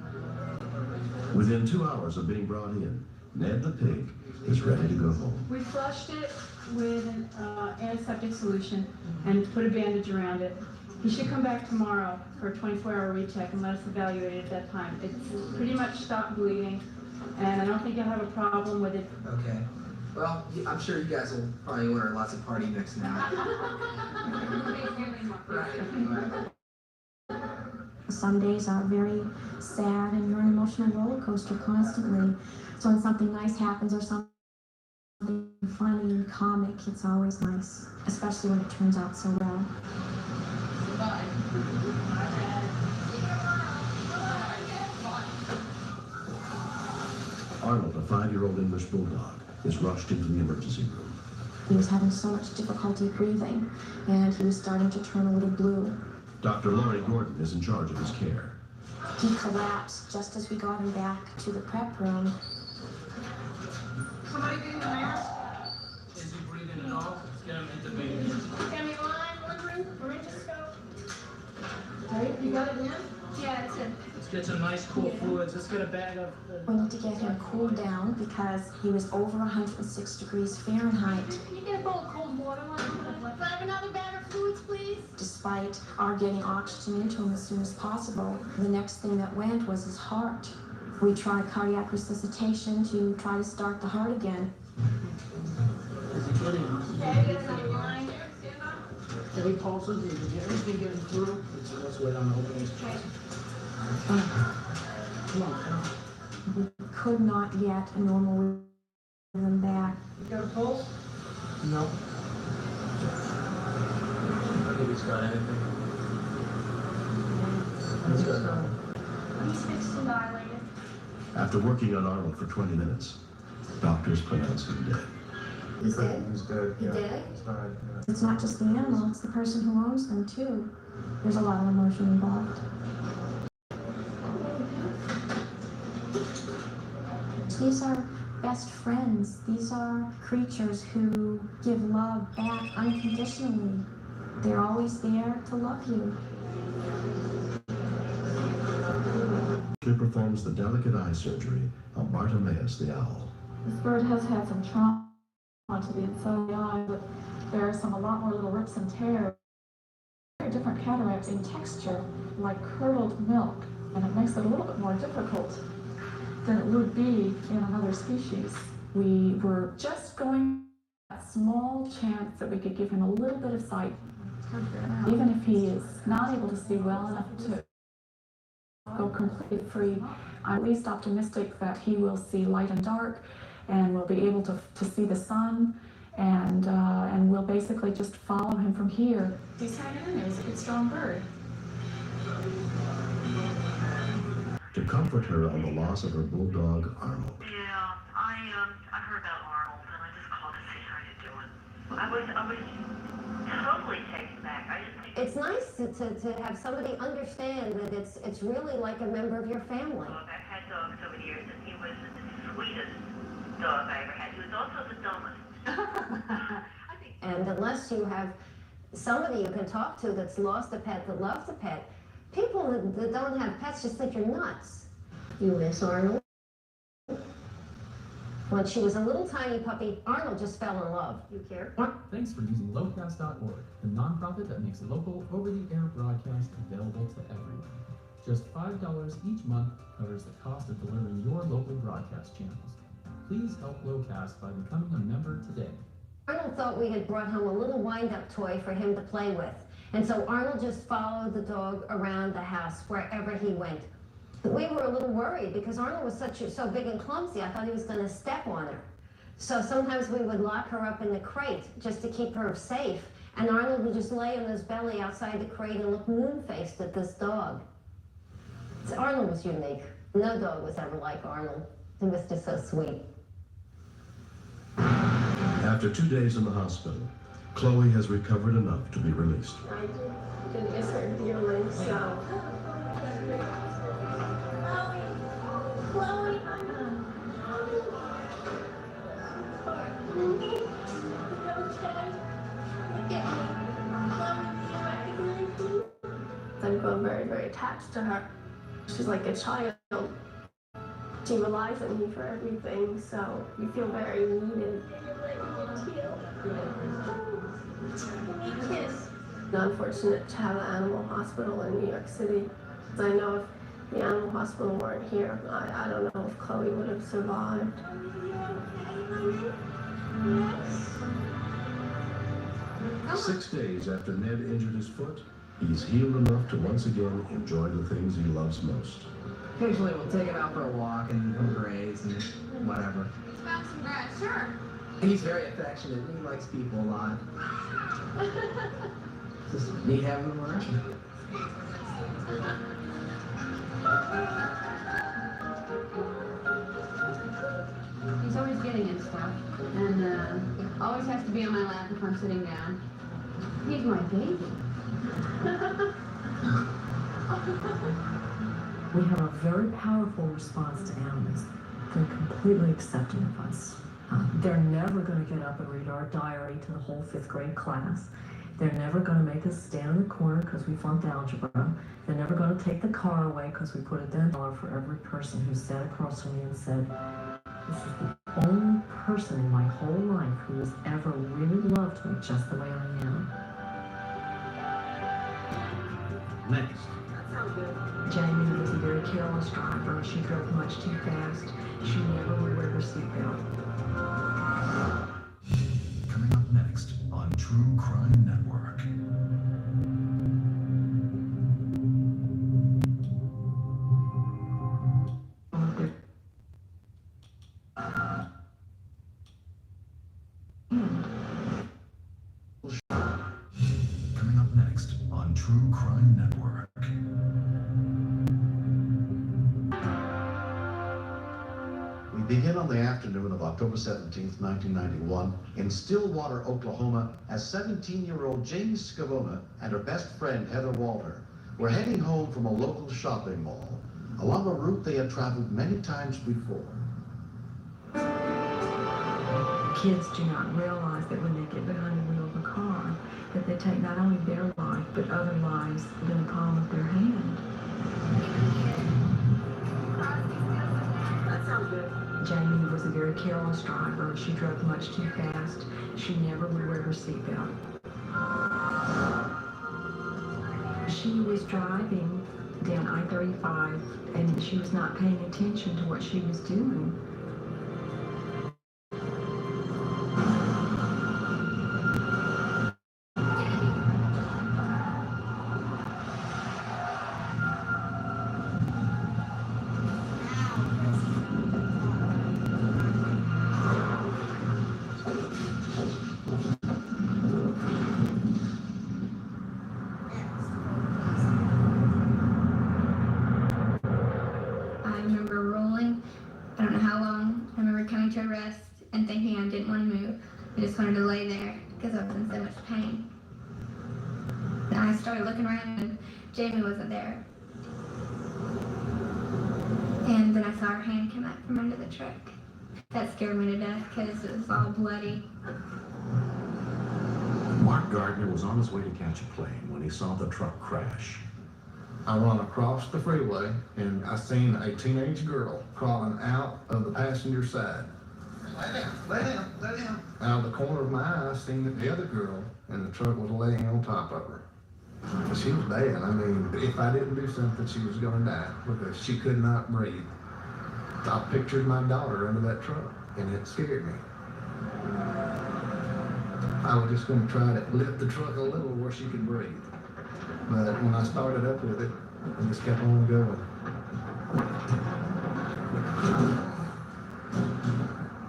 Within 2 hours of being brought in, Ned the pig is ready to go home. We flushed it with an antiseptic solution and put a bandage around it. He should come back tomorrow for a 24-hour recheck and let us evaluate it at that time. It's pretty much stopped bleeding, and I don't think you'll have a problem with it. Okay. Well, I'm sure you guys will probably order lots of party mix now. Some days are very sad and you're an emotional roller coaster constantly. So when something nice happens or something funny and comic, it's always nice, especially when it turns out so well. Arnold, a 5-year-old English bulldog, is rushed into the emergency room. He was having so much difficulty breathing, and he was starting to turn a little blue. Dr. Laurie Gordon is in charge of his care. He collapsed just as we got him back to the prep room. Somebody getting the mask? Is he breathing at all? Let's get him intubated. Can we line, wondering, laryngoscope? Right, you got it in? Yeah, it's in. Let's get some nice cool fluids. Let's get a bag of... We need to get him cooled down because he was over 106 degrees Fahrenheit. Can you get a bowl of cold water? Can I have another bag of fluids, please? Despite our getting oxygen into him as soon as possible, the next thing that went was his heart. We tried cardiac resuscitation to try to start the heart again. Is he getting... Okay, get another line. Any pulses? Is everything getting through? Let's wait on the openings. Come on. We could not get a normal rhythm back. You got a pulse? No. I think he's got anything. He's got nothing. He's fixed and dilated. After working on Arnold for 20 minutes, doctors pronounced him dead. He's dead? He's dead, He's yeah. dead? He's died, yeah. It's not just the animal, it's the person who owns them too. There's a lot of emotion involved. These are best friends. These are creatures who give love back unconditionally. They're always there to love you. He performs the delicate eye surgery on Bartimaeus the owl. This bird has had some trauma to the inside of the eye, but there are a lot more little rips and tears. Very different cataracts in texture, like curdled milk, and it makes it a little bit more difficult than it would be in another species. We were just going a small chance that we could give him a little bit of sight. Even if he is not able to see well enough to go completely free, I'm at least optimistic that he will see light and dark and will be able to see the sun, and we'll basically just follow him from here. He's hanging in there. He's a good, strong bird. To comfort her on the loss of her bulldog, Arnold. Yeah, I heard about Arnold, and I just called to see how you're doing. I was totally taken back. I didn't think It's nice to have somebody understand that it's really like a member of your family. I've had dogs over the years, and he was the sweetest dog I ever had. He was also the dumbest. And unless you have somebody you can talk to that's lost a pet, that loves a pet, people that don't have pets just think you're nuts. You miss Arnold? When she was a little tiny puppy, Arnold just fell in love. You care? Thanks for using Locast.org, the nonprofit that makes local, over-the-air broadcast available to everyone. Just $5 each month covers the cost of delivering your local broadcast channels. Please help Locast by becoming a member today. Arnold thought we had brought home a little wind-up toy for him to play with. And so Arnold just followed the dog around the house wherever he went. We were a little worried because Arnold was so big and clumsy. I thought he was going to step on her. So sometimes we would lock her up in the crate just to keep her safe. And Arnold would just lay on his belly outside the crate and look moon-faced at this dog. So Arnold was unique. No dog was ever like Arnold. He was just so sweet. After 2 days in the hospital, Chloe has recovered enough to be released. I did miss her dearly, so. Chloe, I'm growing very, very attached to her. She's like a child She relies on me for everything, so you feel very needed. Kiss. Unfortunate to have an animal hospital in New York City. I know if the animal hospital weren't here, I don't know if Chloe would have survived. 6 days after Ned injured his foot, he's healed enough to once again enjoy the things he loves most. Occasionally we'll take it out for a walk and come graze and whatever. Found some grass, sure. He's very affectionate and he likes people a lot. Just neat having him around. He's always getting in stuff, and always has to be on my lap if I'm sitting down. He's my baby. We have a very powerful response to animals. They're completely accepting of us. They're never going to get up and read our diary to the whole 5th grade class. They're never going to make us stand in the corner because we flunked algebra. They're never going to take the car away because we put a $10 for every person who sat across from me and said, "This is the only person in my whole life who has ever really loved me just the way I am." Next. Jamie was a very careless driver. She drove much too fast. She never would wear her seatbelt. Coming up next on True Crime Network. Coming up next on True Crime Network. We begin on the afternoon of October 17th, 1991, in Stillwater, Oklahoma, as 17-year-old James Scavona and her best friend, Heather Walter, were heading home from a local shopping mall, along a route they had traveled many times before. Kids do not realize that when they get behind the wheel of a car, that they take not only their life, but other lives in the palm of their hand. That sounds good. Jamie was a very careless driver. She drove much too fast. She never would wear her seatbelt. She was driving down I-35 and she was not paying attention to what she was doing. I remember rolling, I don't know how long. I remember coming to a rest and thinking I didn't want to move. I just wanted to lay there because I was in so much pain. Then I started looking around and Jamie wasn't there. And then I saw her hand come out from under the truck. That scared me to death because it was all bloody. Mark Gardner was on his way to catch a plane when he saw the truck crash. I run across the freeway and I seen a teenage girl crawling out of the passenger side. Lay down. Out of the corner of my eye, I seen the other girl and the truck was laying on top of her. She was bad. I mean, if I didn't do something, she was gonna die because she could not breathe. I pictured my daughter under that truck and it scared me. I was just gonna try to lift the truck a little where she could breathe. But when I started up with it, I just kept on going.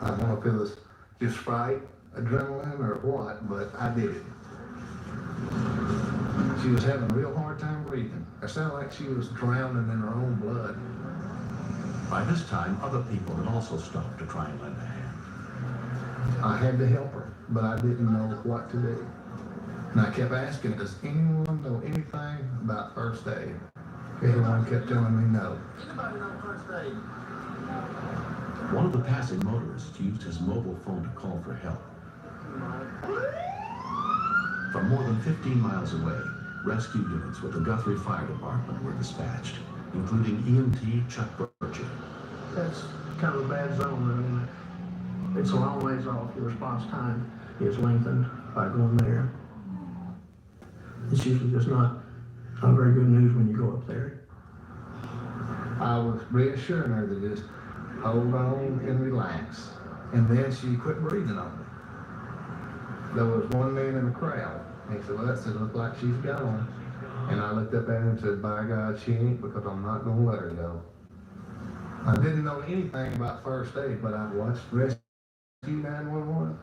I don't know if it was just fright, adrenaline, or what, but I did it. She was having a real hard time breathing. It sounded like she was drowning in her own blood. By this time, other people had also stopped to try and lend a hand. I had to help her, but I didn't know what to do. And I kept asking, does anyone know anything about first aid? Everyone kept telling me no. Anybody know first aid? One of the passing motorists used his mobile phone to call for help. From more than 15 miles away, rescue units with the Guthrie Fire Department were dispatched, including EMT Chuck Burchett. that's kind of a bad zone, I mean, it's a long ways off, your response time is lengthened by going there. It's usually just not very good news when you go up there. I was reassuring her to just hold on and relax. And then she quit breathing on me. There was one man in the crowd, and he said, well, that said, look like she's gone. And I looked up at him and said, by God, she ain't, because I'm not going to let her go. I didn't know anything about first aid, but I watched Rescue 911,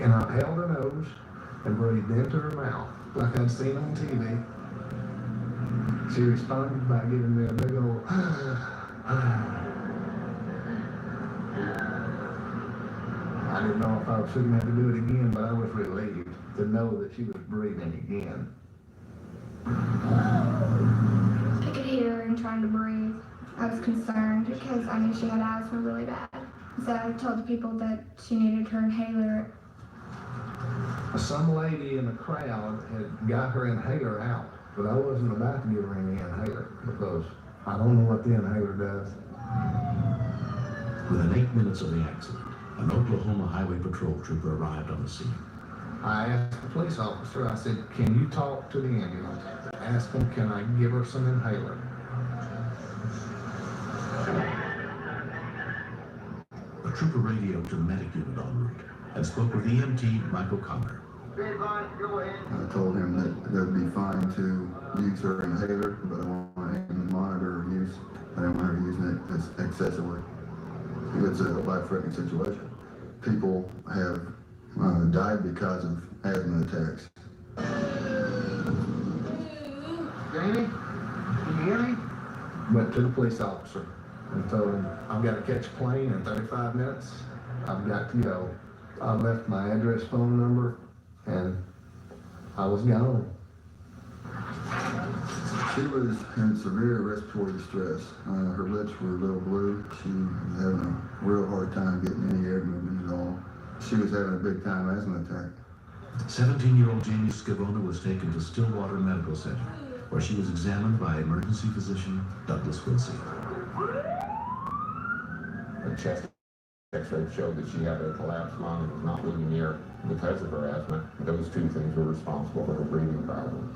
and I held her nose and breathed into her mouth, like I'd seen on TV. She responded by giving me a big old, I didn't know if I shouldn't have to do it again, but I was relieved to know that she was breathing again. I could hear her and trying to breathe. I was concerned because I knew she had asthma really bad. So I told the people that she needed her inhaler. Some lady in the crowd had got her inhaler out, but I wasn't about to give her any inhaler because I don't know what the inhaler does. Within 8 minutes of the accident, an Oklahoma Highway Patrol trooper arrived on the scene. I asked the police officer, I said, can you talk to the ambulance? Ask them, can I give her some inhaler? A trooper radioed to the medic unit en route and spoke with EMT Michael Connor. I told him that it would be fine to use her inhaler, but I want him to monitor her use. I don't want her using it excessively. It's a life-threatening situation. People have died because of asthma attacks. Jamie, can you hear me? Went to the police officer and told him, I've got to catch a plane in 35 minutes. I've got to go. I left my address, phone number, and I was gone. She was in severe respiratory distress. Her lips were a little blue. She was having a real hard time getting any air movement at all. She was having a big time asthma attack. 17-year-old Jamie Scavona was taken to Stillwater Medical Center, where she was examined by emergency physician Douglas Quincy. The chest X-ray showed that she had a collapsed lung and was not breathing air because of her asthma. Those two things were responsible for her breathing problems.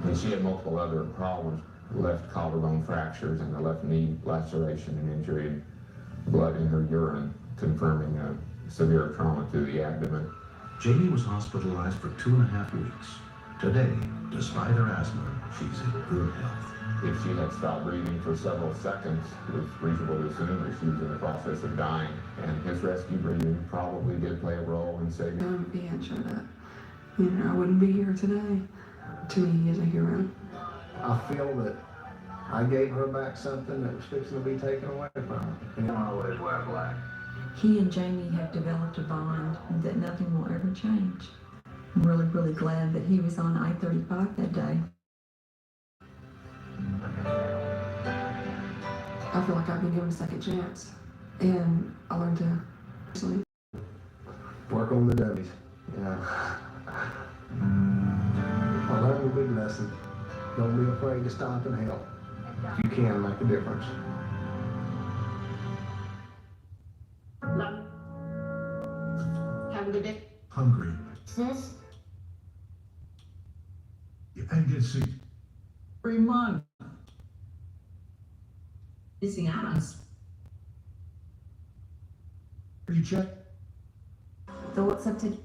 And she had multiple other problems, left collarbone fractures and the left knee laceration and injury, and blood in her urine, confirming severe trauma to the abdomen. Jamie was hospitalized for 2.5 weeks. Today, despite her asthma, she's in good health. If she had stopped breathing for several seconds, it was reasonable to assume that she was in the process of dying, and his rescue breathing probably did play a role in saving her. If he had showed up, I wouldn't be here today. To me, he is a hero. I feel that I gave her back something that was fixing to be taken away from her. And I always wear black. He and Jamie have developed a bond that nothing will ever change. I'm really, really glad that he was on I-35 that day. I feel like I've been given a second chance, and I learned to sleep. Work on the dummies. Yeah. I learned a big lesson. Don't be afraid to stop and help. You can make a difference. Have a good day. Hungry. Sis? And get sick. 3 months. Missing out on. You check? So what's up to?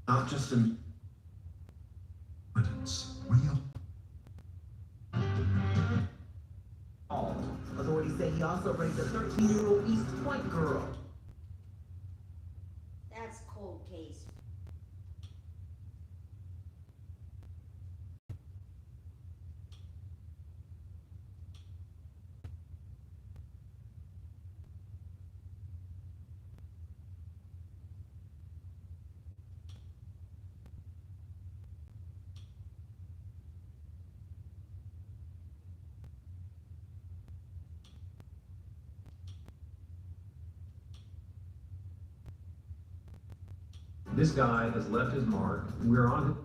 Not just an evidence, real. Authorities say he also raped a 13-year-old East Point girl. That's a cold case. This guy has left his mark. We're on.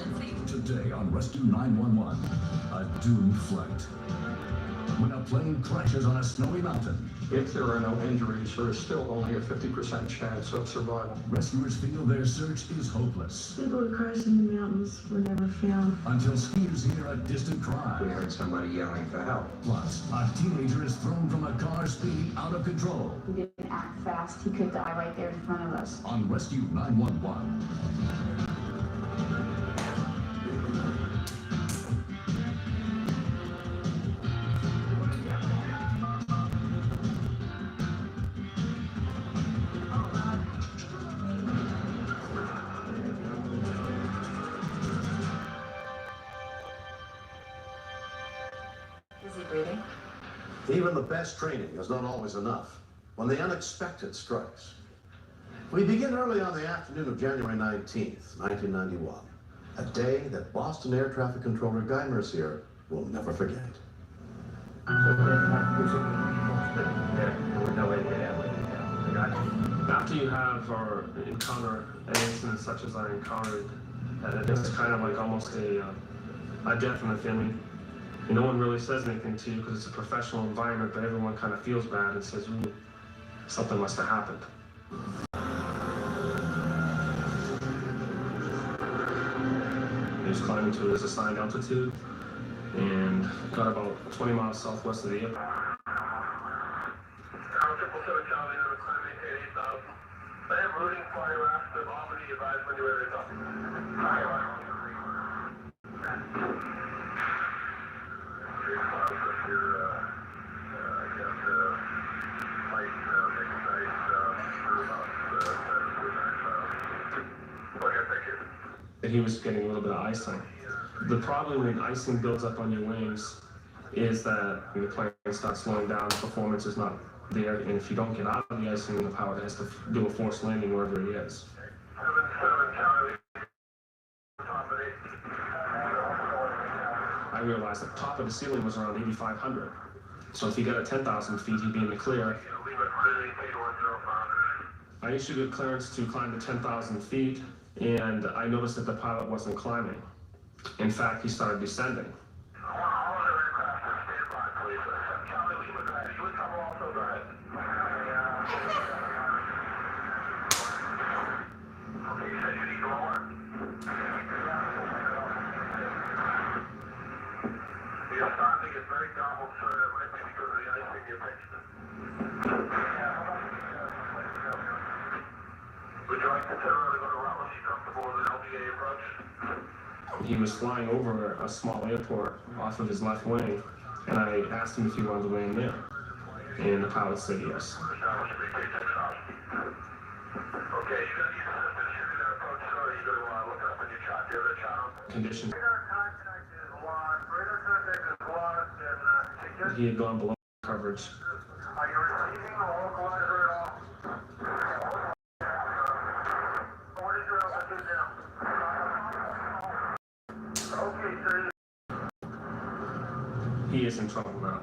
emergency. Today on Rescue 911, a doomed flight. When a plane crashes on a snowy mountain, if there are no injuries, there is still only a 50% chance of survival. rescuers feel their search is hopeless. People who crashed in the mountains were never found. Until skiers hear a distant cry. We heard somebody yelling for help. Plus, a teenager is thrown from a car speeding out of control. He didn't act fast. He could die right there in front of us. On Rescue 911. Is he breathing? Even the best training is not always enough when the unexpected strikes. We begin early on the afternoon of January 19th, 1991, a day that Boston Air Traffic Controller Guy Mercier will never forget. After you have or encounter an incident such as I encountered, it's kind of like almost a death in the family. No one really says anything to you because it's a professional environment, but everyone kind of feels bad and says, ooh, something must have happened. He was climbing to his assigned altitude and got about 20 miles southwest of the airport. I am routing fire after Albany, advise when you're ready to talk. And he was getting a little bit of icing. The problem when icing builds up on your wings is that when the plane starts slowing down, performance is not there, and if you don't get out of the icing, the pilot has to do a forced landing wherever he is. I realized the top of the ceiling was around 8,500. So if he got at 10,000 feet, he'd be in the clear. I issued a clearance to climb to 10,000 feet, and I noticed that the pilot wasn't climbing. In fact, he started descending. Would you like to turn around and go to Rutland? You comfortable with an LBA approach? He was flying over a small airport off of his left wing, and I asked him if he wanted to land there. And the pilot said yes. Okay, you got these assistants shooting that approach, so you go to look up in your chart. Do you have a chart? Conditions. Radar contact is lost. Radar contact is lost, and He had gone below coverage. are you receiving the localizer at all? What is your altitude now? Okay, sir. He is in trouble now.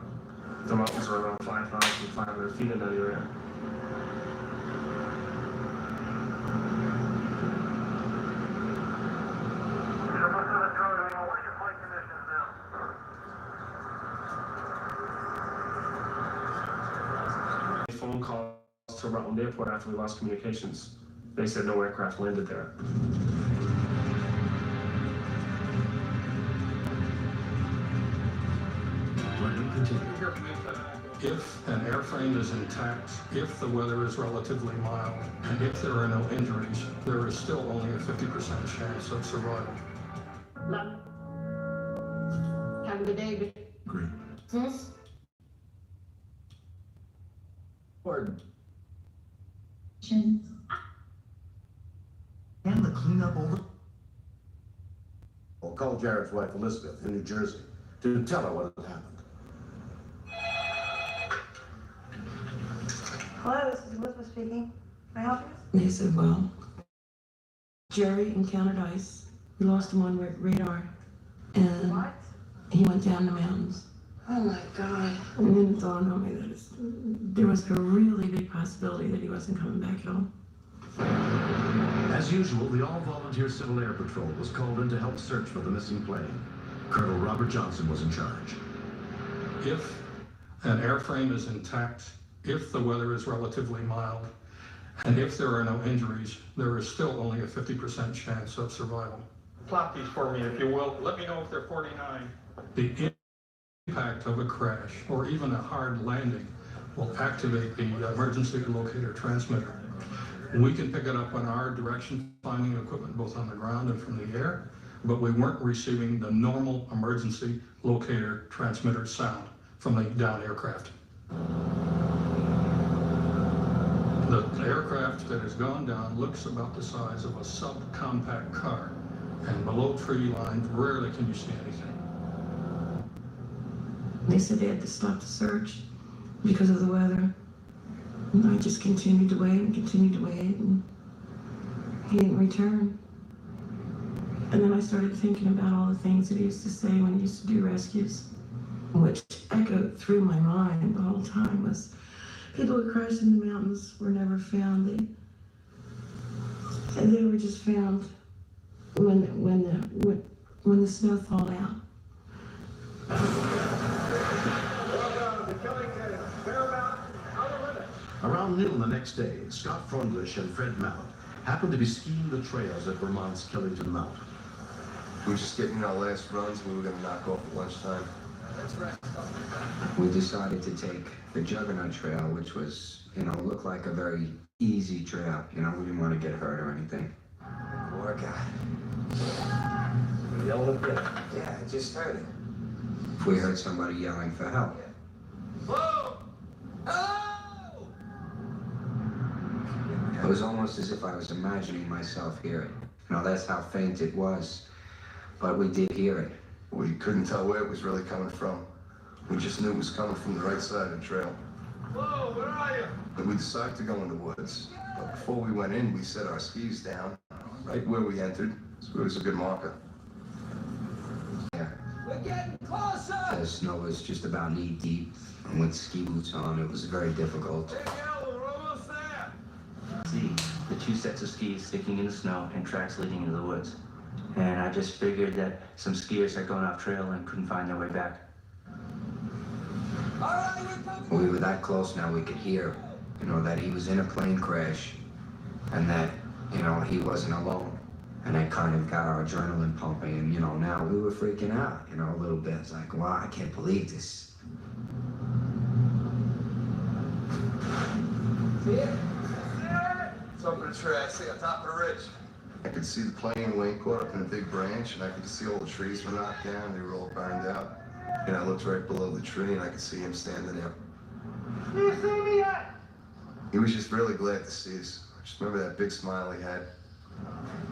The mountains are around 5,500 feet in that area. Phone calls to Rutland Airport after we lost communications. They said no aircraft landed there. If an airframe is intact, if the weather is relatively mild, and if there are no injuries, there is still only a 50% chance of survival. Have a good day. Great. Sis? Word. And the cleanup over. We'll call Jared's wife Elizabeth in New Jersey to tell her what had happened. Hello, this is Elizabeth speaking. Can I help you? They said, well, Jerry encountered ice. We lost him on radar. And What? he went down the mountains. Oh my God. And then it dawned on me that there was a really big possibility that he wasn't coming back at all. As usual, the all-volunteer Civil Air Patrol was called in to help search for the missing plane. Colonel Robert Johnson was in charge. If an airframe is intact, if the weather is relatively mild, and if there are no injuries, there is still only a 50% chance of survival. Plot these for me, if you will. Let me know if they're 49. The impact of a crash or even a hard landing will activate the emergency locator transmitter. We can pick it up on our direction finding equipment both on the ground and from the air, but we weren't receiving the normal emergency locator transmitter sound from the down aircraft. The aircraft that has gone down looks about the size of a subcompact car, and below tree lines, rarely can you see anything. They said they had to stop the search because of the weather. And I just continued to wait and continued to wait, and he didn't return. And then I started thinking about all the things that he used to say when he used to do rescues, which echoed through my mind the whole time was people who crashed in the mountains were never found. They were just found when the snow thawed out. Around noon the next day, Scott Frunglish and Fred Mallett happened to be skiing the trails at Vermont's Killington Mountain. We were just getting our last runs. We were going to knock off at lunchtime. That's right. We decided to take the Juggernaut Trail, which was, looked like a very easy trail. We didn't want to get hurt or anything. Poor guy. Yelling a bit. Yeah, I just heard it. If we heard somebody yelling for help. Whoa! Oh! It was almost as if I was imagining myself hearing. That's how faint it was. But we did hear it. We couldn't tell where it was really coming from. We just knew it was coming from the right side of the trail. Whoa, where are you? And we decided to go in the woods. But before we went in, we set our skis down right where we entered. So it was a good marker. Yeah. We're getting closer! The snow was just about knee deep, and with ski boots on, it was very difficult. Hey, Al, we're almost there! See the two sets of skis sticking in the snow and tracks leading into the woods. And I just figured that some skiers had gone off trail and couldn't find their way back. All right, we're We were that close now we could hear, that he was in a plane crash and that, he wasn't alone. And that kind of got our adrenaline pumping. And, now we were freaking out, a little bit. It's like, wow, I can't believe this. See it? It's up in the tree. I see on top of the ridge. I could see the plane wing caught up in a big branch, and I could see all the trees were knocked down. They were all burned out. And I looked right below the tree, and I could see him standing there. You see me yet? He was just really glad to see us. I just remember that big smile he had.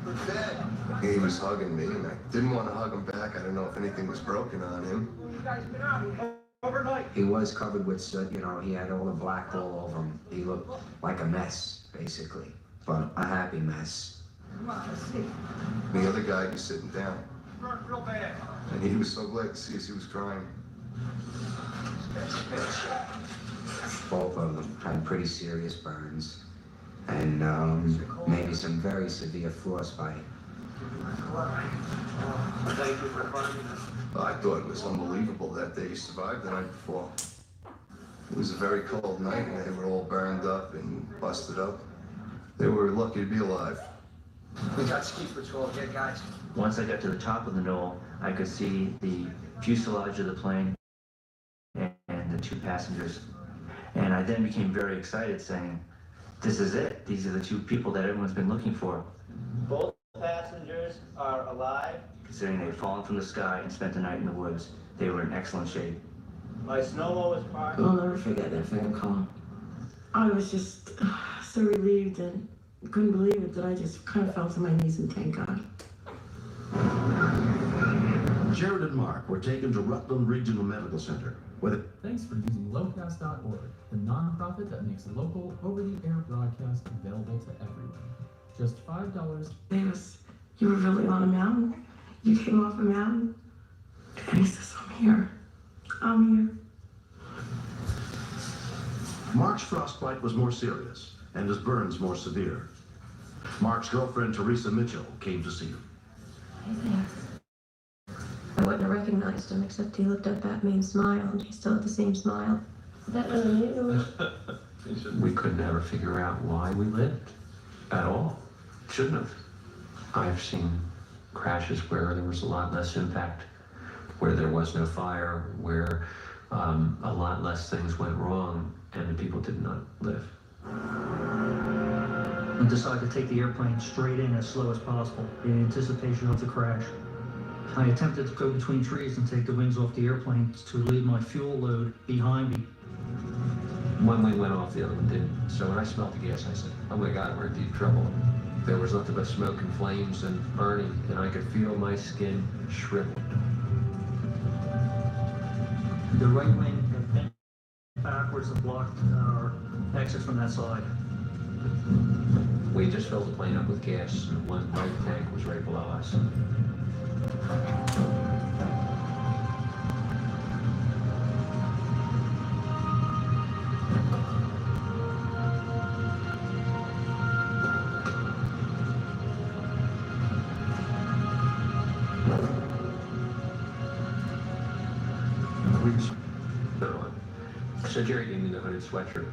We're dead. He was hugging me, and I didn't want to hug him back. I didn't know if anything was broken on him. You guys been out overnight? He was covered with soot, he had all the black all over him. He looked like a mess, basically, but a happy mess. Come on, let's see. The other guy was sitting down, Burnt real bad. and he was so glad to see us, he was crying. Both of them had pretty serious burns and maybe some very severe frostbite. Thank you for finding us. I thought it was unbelievable that they survived the night before. It was a very cold night, and they were all burned up and busted up. They were lucky to be alive. We got ski patrol here, guys. Once I got to the top of the knoll, I could see the fuselage of the plane and the two passengers. And I then became very excited, saying, this is it. These are the two people that everyone's been looking for. Both passengers are alive. Considering they had fallen from the sky and spent the night in the woods, they were in excellent shape. My snowball was parked. I'll never forget that phone call. I was just so relieved and couldn't believe it that I just kind of fell to my knees and thank God. Jared and Mark were taken to Rutland Regional Medical Center, where they... Thanks for using Locast.org, the nonprofit that makes local, over-the-air broadcast available to everyone. Just $5. Davis, you were really on a mountain. You came off a mountain. And he says, I'm here. I'm here. Mark's frostbite was more serious, and his burns more severe. Mark's girlfriend, Teresa Mitchell, came to see him. I wouldn't have recognized him except he looked up at me and smiled. He still had the same smile. That wasn't you. We could never figure out why we lived at all. Shouldn't have. I've seen crashes where there was a lot less impact, where there was no fire, where a lot less things went wrong, and the people did not live. I decided to take the airplane straight in as slow as possible in anticipation of the crash. I attempted to go between trees and take the wings off the airplane to leave my fuel load behind me. One wing went off, the other one didn't. So when I smelled the gas, I said, oh my God, we're in deep trouble. There was nothing but smoke and flames and burning, and I could feel my skin shrivel. The right wing had bent backwards and blocked our exit from that side. We just filled the plane up with gas, and one right tank was right below us. So Jerry gave me the hooded sweatshirt.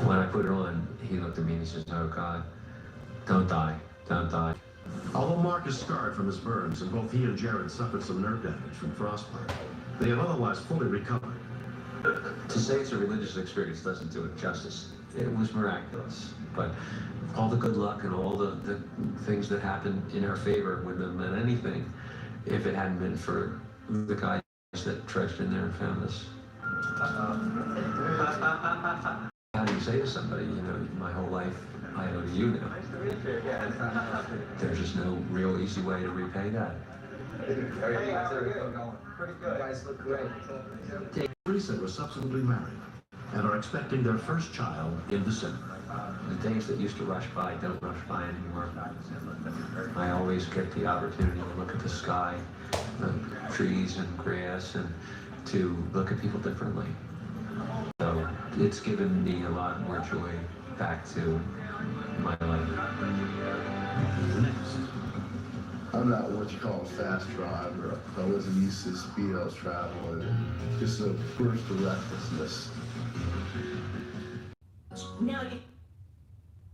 When I put it on, he looked at me and he says, oh God, don't die, don't die. Although Mark is scarred from his burns and both he and Jared suffered some nerve damage from frostbite, they have otherwise fully recovered. To say it's a religious experience doesn't do it justice. It was miraculous, but all the good luck and all the things that happened in our favor wouldn't have meant anything if it hadn't been for the guys that trudged in there and found us. How do you say to somebody, you know, my whole life I owe to you now? There's just no real easy way to repay that. Pretty good. Guys look great. Teresa were subsequently married and are expecting their first child in December. The days that used to rush by don't rush by anymore. I always get the opportunity to look at the sky, the trees and grass, and to look at people differently. So it's given me a lot more joy back to my life. I'm not what you call a fast driver. I wasn't used to the speed I was traveling. Just a burst of recklessness. Now you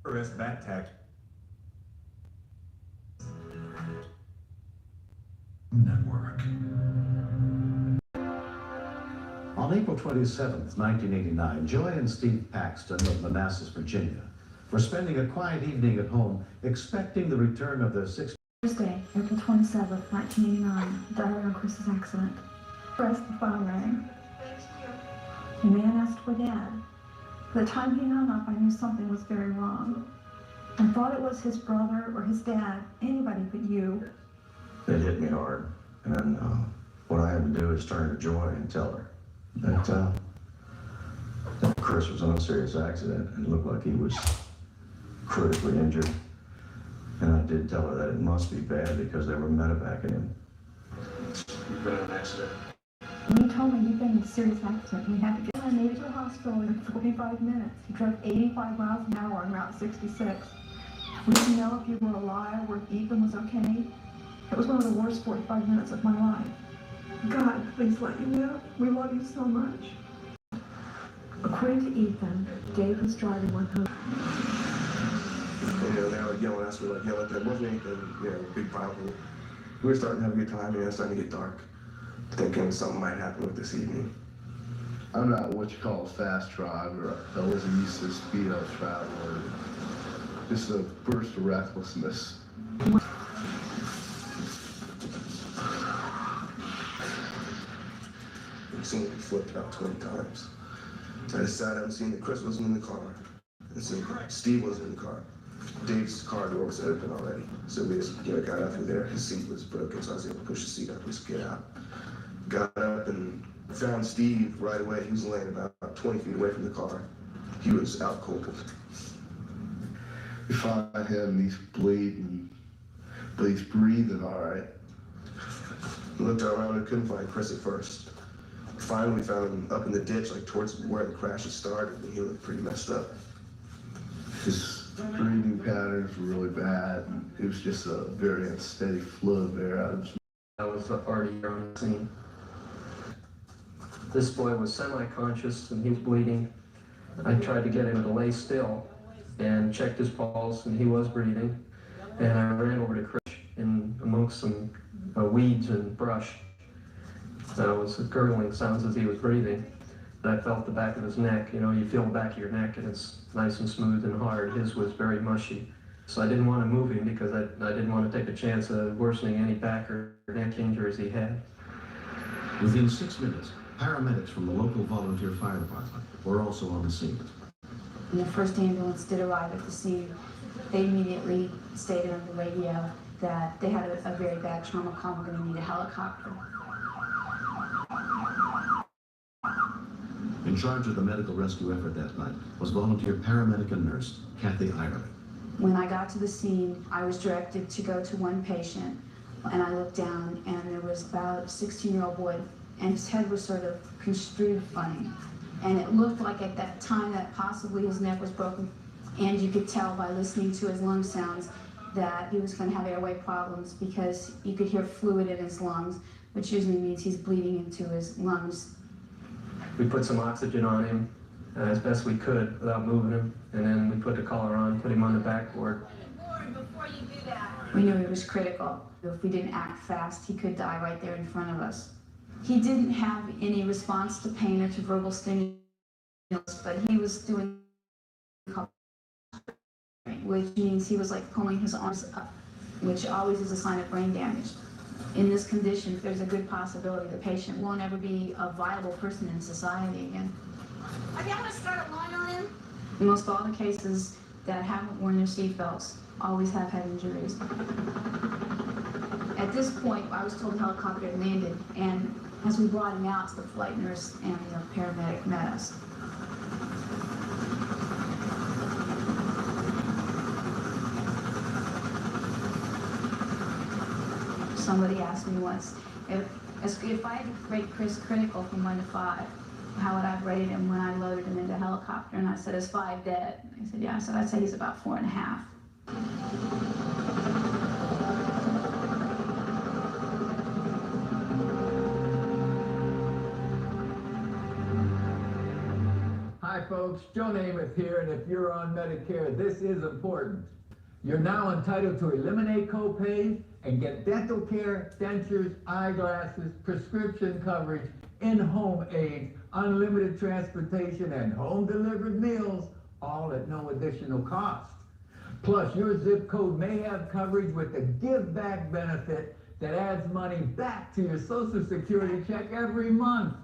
arrest back tax. Network. On April 27th, 1989, Joy and Steve Paxton of Manassas, Virginia, were spending a quiet evening at home, expecting the return of their Thursday, April 27th, 1989, died on Chris's accident. First, the phone rang. The man asked for Dad. By the time he hung up, I knew something was very wrong. I thought it was his brother or his dad, anybody but you. It hit me hard, and what I had to do is turn to Joy and tell her that Chris was in a serious accident and looked like he was critically injured. And I did tell her that it must be bad because they were medevacing him. You've been in an accident? When he told me he'd been in a serious accident, we had to get him to the hospital in 45 minutes. He drove 85 miles an hour on Route 66. We didn't know if you were alive or if Ethan was okay. It was one of the worst 45 minutes of my life. God, please let you know. We love you so much. According to Ethan, Dave was driving one home. You know, they were yelling at us. We were like yelling at them. It wasn't anything, you know, big problem. We were starting to have a good time, and it was starting to get dark. Thinking something might happen with this evening. I'm not what you call a fast driver. I wasn't used to the speed I was traveling. Just a burst of recklessness. I've seen it flipped about 20 times. I decided I've seen that Chris wasn't in the car. And so Steve wasn't in the car. Dave's car door was open already. So we just got up through there. His seat was broken, so I was able to push the seat up and just get out. Got up and found Steve right away. He was laying about 20 feet away from the car. He was out cold. If I had him, he's bleeding, but he's breathing all right. Looked around and couldn't find Chris at first. Finally, we found him up in the ditch, like towards where the crash had started, and he looked pretty messed up. His breathing patterns were really bad. And it was just a very unsteady flow of air out of his. I was already here on the scene. This boy was semi-conscious and he was bleeding. I tried to get him to lay still and checked his pulse, and he was breathing. And I ran over to Chris in amongst some weeds and brush. So it was gurgling sounds as he was breathing. And I felt the back of his neck. You know, you feel the back of your neck and it's nice and smooth and hard. His was very mushy. So I didn't want to move him because I didn't want to take a chance of worsening any back or neck injuries he had. Within 6 minutes, paramedics from the local volunteer fire department were also on the scene. When the first ambulance did arrive at the scene, they immediately stated on the radio that they had a very bad trauma call, we're going to need a helicopter. In charge of the medical rescue effort that night was volunteer paramedic and nurse Kathy Irely. When I got to the scene, I was directed to go to one patient, and I looked down, and there was about a 16-year-old boy, and his head was sort of construed funny. And it looked like at that time that possibly his neck was broken, and you could tell by listening to his lung sounds that he was going to have airway problems because you could hear fluid in his lungs, which usually means he's bleeding into his lungs. We put some oxygen on him as best we could without moving him, and then we put the collar on, put him on the backboard. We knew he was critical. If we didn't act fast, he could die right there in front of us. He didn't have any response to pain or to verbal stimulus, but he was doing, which means he was like pulling his arms up, which always is a sign of brain damage. In this condition, there's a good possibility the patient won't ever be a viable person in society again. Are you going to start a line on him? Most all the cases that haven't worn their seatbelts always have head injuries. At this point, I was told the helicopter had landed, and as we brought him out, the flight nurse and the paramedic met us. Somebody asked me once, if I had to rate Chris critical from 1 to 5, how would I have rated him when I loaded him into a helicopter? And I said, is 5 dead? He said, yeah. I said, I'd say he's about 4.5. Hi folks, Joe Namath here, and if you're on Medicare, this is important. You're now entitled to eliminate co-pays and get dental care, dentures, eyeglasses, prescription coverage, in-home aid, unlimited transportation, and home-delivered meals, all at no additional cost. Plus, your zip code may have coverage with the Give Back benefit that adds money back to your Social Security check every month.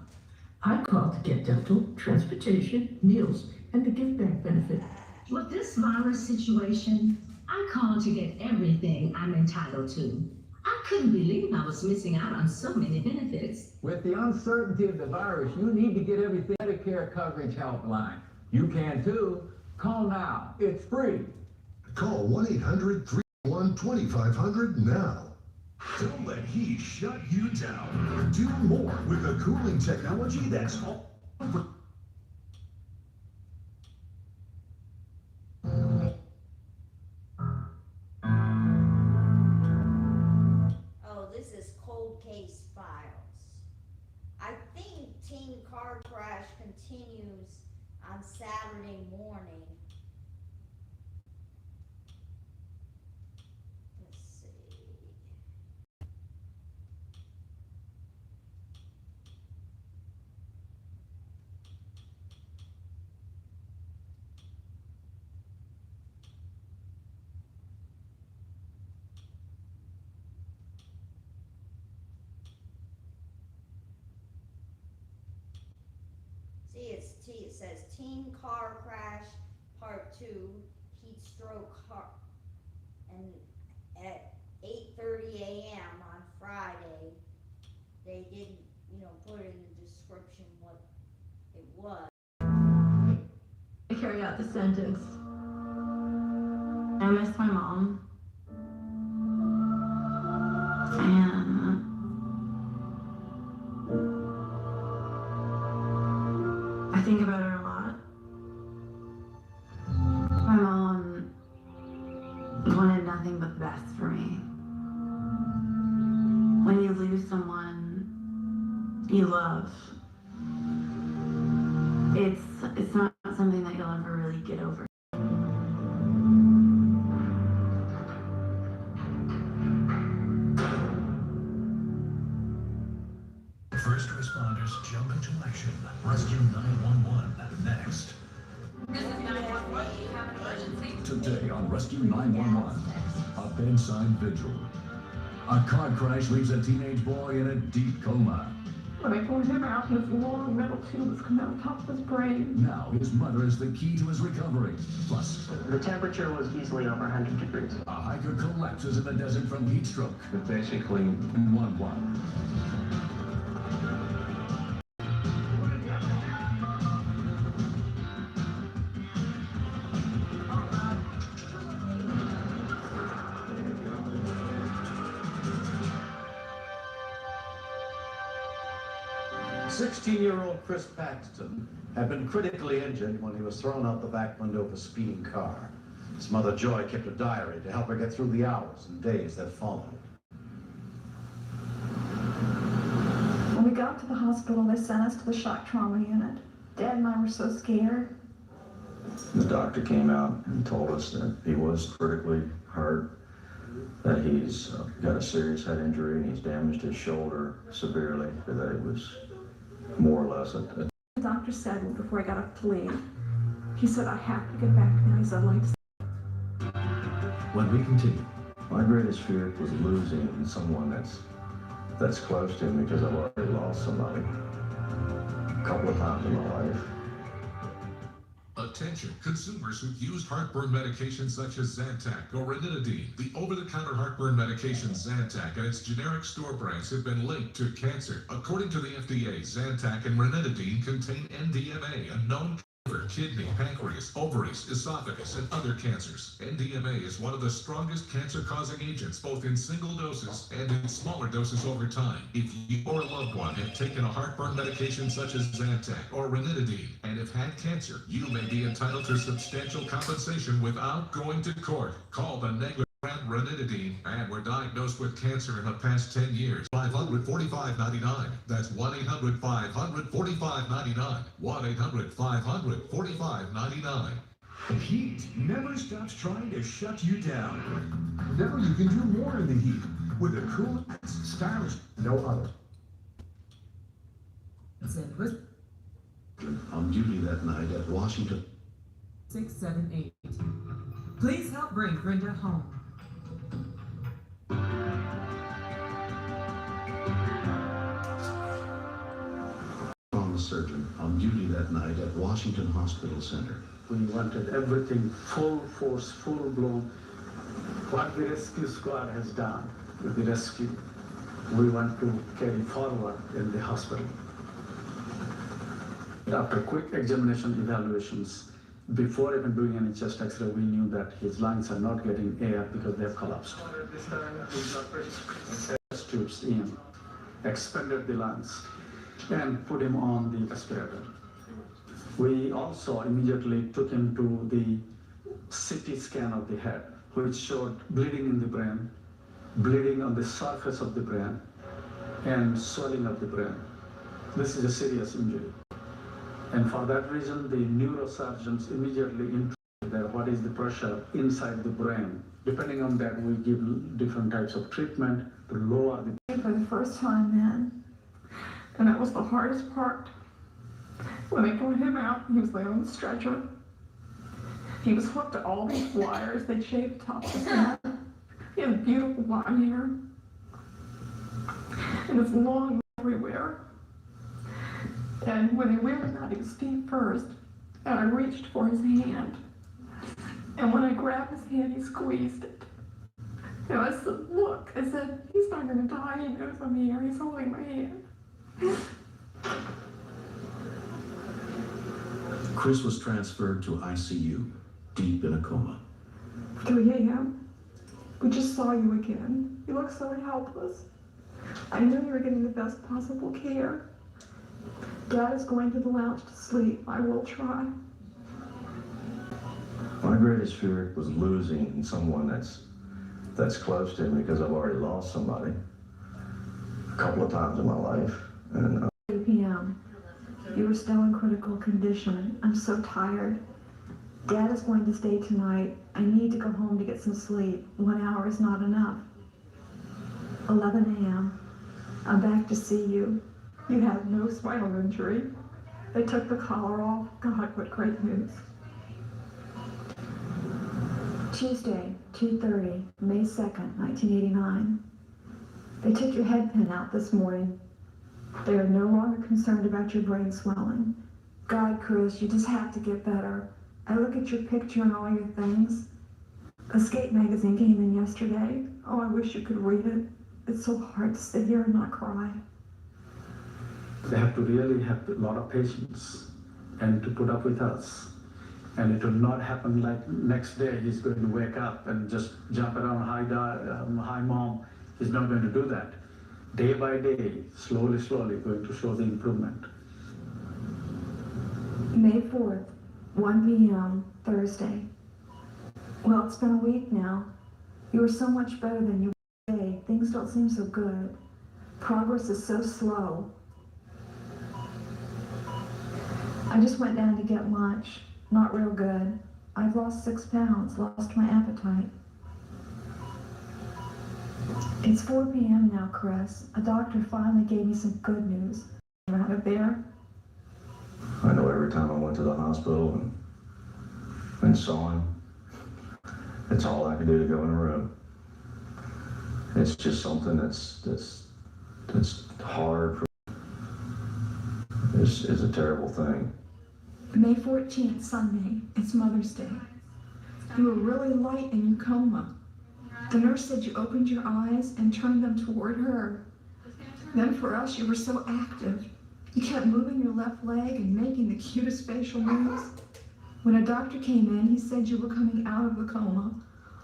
I called to get dental, transportation, meals, and the Give Back benefit. With this virus situation, I called to get everything I'm entitled to. I couldn't believe I was missing out on so many benefits. With the uncertainty of the virus, you need to get everything. Medicare coverage helpline. You can too. Call now. It's free. Call 1-800-311-2500 now. Don't let heat shut you down. Do more with the cooling technology that's all. Oh, this is Cold Case Files. I think teen car crash continues on Saturday morning. Let's see. It says teen car crash part 2, heat stroke car, and at 8:30 a.m. on Friday, they didn't, put in the description what it was. I carry out the sentence. I miss my mom. And I think about her a lot. My mom you love. It's not something that you'll ever really get over. First responders jump into action. Rescue 911 next. This is 911. You have an emergency. Today on Rescue 911, a bedside vigil. A car crash leaves a teenage boy in a deep coma. When I pulled him out, his long metal tube was coming out of top of his brain. Now his mother is the key to his recovery. Plus, the temperature was easily over 100 degrees. A hiker collapses in the desert from heat stroke. Basically, in one block. Sixteen-year-old Chris Paxton had been critically injured when he was thrown out the back window of a speeding car. His mother Joy kept a diary to help her get through the hours and days that followed. When we got to the hospital, they sent us to the shock trauma unit. Dad and I were so scared. The doctor came out and told us that he was critically hurt, that he's got a serious head injury and he's damaged his shoulder severely, that it was more or less The doctor said before I got up to leave, he said, I have to get back now. He said, like. When we continue. My greatest fear was losing someone that's close to me, because I've already lost somebody a couple of times in my life. Attention, consumers who've used heartburn medications such as Zantac or ranitidine. The over-the-counter heartburn medication Zantac and its generic store brands have been linked to cancer. According to the FDA, Zantac and ranitidine contain NDMA, a known liver, kidney, pancreas, ovaries, esophagus, and other cancers. NDMA is one of the strongest cancer-causing agents, both in single doses and in smaller doses over time. If you or a loved one have taken a heartburn medication such as Zantac or ranitidine and have had cancer, you may be entitled to substantial compensation without going to court. Call the Negligent ranitidine and were diagnosed with cancer in the past 10 years. 500-4599. That's 1-800-500-4599. 1-800-500-4599. Heat never stops trying to shut you down. Now you can do more in the heat with a cool, stylish, no other. On duty that night at Washington. 678. Please help bring Brenda home. Trauma surgeon on duty that night at Washington Hospital Center. We wanted everything full force, full blown. What the rescue squad has done with the rescue, we want to carry forward in the hospital. After quick examination evaluations, before even doing any chest x-ray, we knew that his lungs are not getting air because they have collapsed. Chest tubes in, expanded the lungs, and put him on the respirator. We also immediately took him to the CT scan of the head, which showed bleeding in the brain, bleeding on the surface of the brain, and swelling of the brain. This is a serious injury. And for that reason, the neurosurgeons immediately interpreted what is the pressure inside the brain. Depending on that, we give different types of treatment to lower the... For the first time then, and that was the hardest part. When they pulled him out, he was laying on the stretcher. He was hooked to all these wires. They shaved the top of his head. He had beautiful blonde hair. And it's long everywhere. And when they realized that, he was feet first, and I reached for his hand. And when I grabbed his hand, he squeezed it. And I said, look, I said, he's not gonna die, he knows I'm here, he's holding my hand. Chris was transferred to ICU, deep in a coma. 3 a.m. We just saw you again. You look so helpless. I knew you were getting the best possible care. Dad is going to the lounge to sleep. I will try. My greatest fear was losing someone that's close to me, because I've already lost somebody a couple of times in my life. And 3 p.m. You are still in critical condition. I'm so tired. Dad is going to stay tonight. I need to go home to get some sleep. 1 hour is not enough. 11 a.m. I'm back to see you. You have no spinal injury. They took the collar off. God, what great news. Tuesday, 2:30, May 2nd, 1989. They took your head pin out this morning. They are no longer concerned about your brain swelling. God, Chris, you just have to get better. I look at your picture and all your things. Escape magazine came in yesterday. Oh, I wish you could read it. It's so hard to sit here and not cry. They have to really have a lot of patience and to put up with us. And it will not happen like next day he's going to wake up and just jump around, hi mom. He's not going to do that. Day by day, slowly, going to show the improvement. May 4th, 1 p.m., Thursday. Well, it's been a week now. You are so much better than you were today. Things don't seem so good. Progress is so slow. I just went down to get lunch. Not real good. I've lost 6 pounds, lost my appetite. It's 4 p.m. now, Chris. A doctor finally gave me some good news. You're out of there? I know every time I went to the hospital and saw him, it's all I could do to go in a room. It's just something that's hard for. It's a terrible thing. May 14th, Sunday. It's Mother's Day. You were really light in your coma. The nurse said you opened your eyes and turned them toward her. Then for us, you were so active. You kept moving your left leg and making the cutest facial moves. When a doctor came in, he said you were coming out of the coma.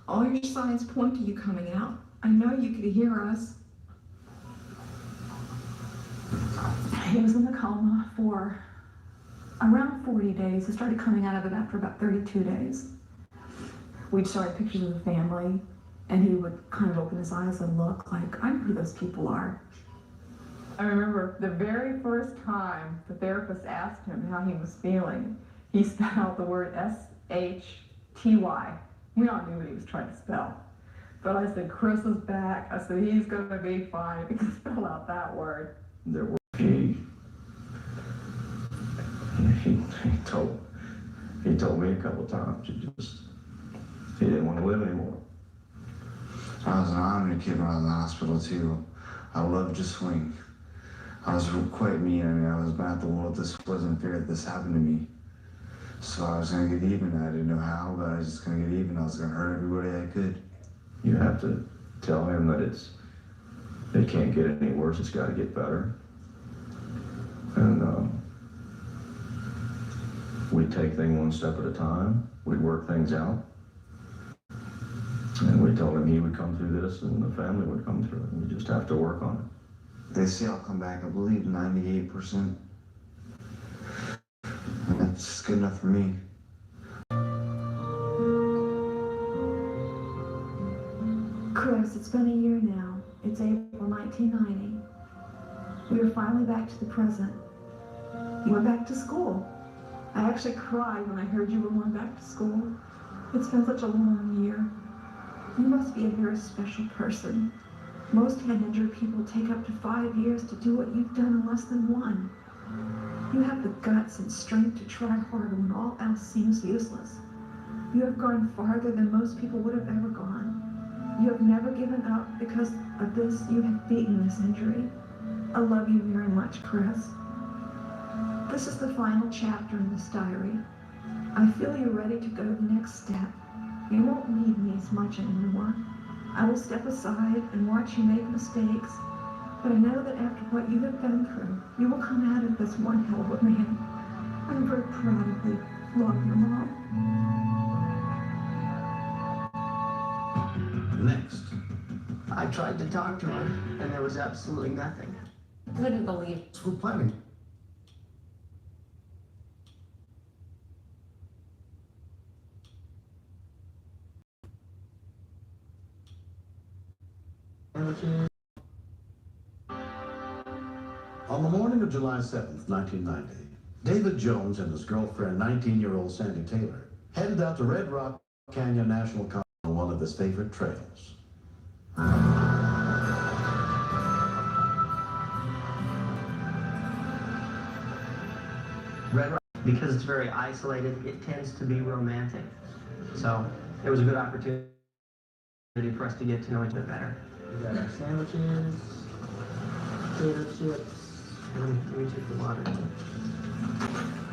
All your signs point to you coming out. I know you could hear us. He was in the coma for around 40 days. He started coming out of it after about 32 days. We'd showed pictures of the family, and he would kind of open his eyes and look like, I know who those people are. I remember the very first time the therapist asked him how he was feeling, he spelled out the word S-H-T-Y. We all knew what he was trying to spell. But I said, Chris is back. I said, he's going to be fine if he can spell out that word. There were he told me a couple times he didn't want to live anymore. I was an Omni kid when I was in the hospital too. I loved to swing. I was quite mean. I mean, I was mad at the world. This wasn't fair that this happened to me. So I was gonna get even. I didn't know how, but I was just gonna get even. I was gonna hurt everybody I could. You have to tell him that it can't get any worse. It's got to get better. And we'd take things one step at a time. We'd work things out. And we told him he would come through this and the family would come through it. We just have to work on it. They say I'll come back, I believe, 98%. And that's good enough for me. Chris, it's been a year now. It's April 1990. We are finally back to the present. You went back to school. I actually cried when I heard you were going back to school. It's been such a long year. You must be a very special person. Most head-injured people take up to 5 years to do what you've done in less than 1. You have the guts and strength to try harder when all else seems useless. You have gone farther than most people would have ever gone. You have never given up. Because of this, you have beaten this injury. I love you very much, Chris. This is the final chapter in this diary. I feel you're ready to go to the next step. You won't need me as much anymore. I will step aside and watch you make mistakes, but I know that after what you have been through, you will come out of this one hell of a man. I'm very proud of you. Love, your mom. Next. I tried to talk to her, and there was absolutely nothing. Couldn't believe. We're planning. On the morning of July 7th, 1990, David Jones and his girlfriend, 19-year-old Sandy Taylor, headed out to Red Rock Canyon National Park on one of his favorite trails. Red Rock, because it's very isolated, it tends to be romantic. So it was a good opportunity for us to get to know each other better. We got our sandwiches, potato chips. Let me check the water.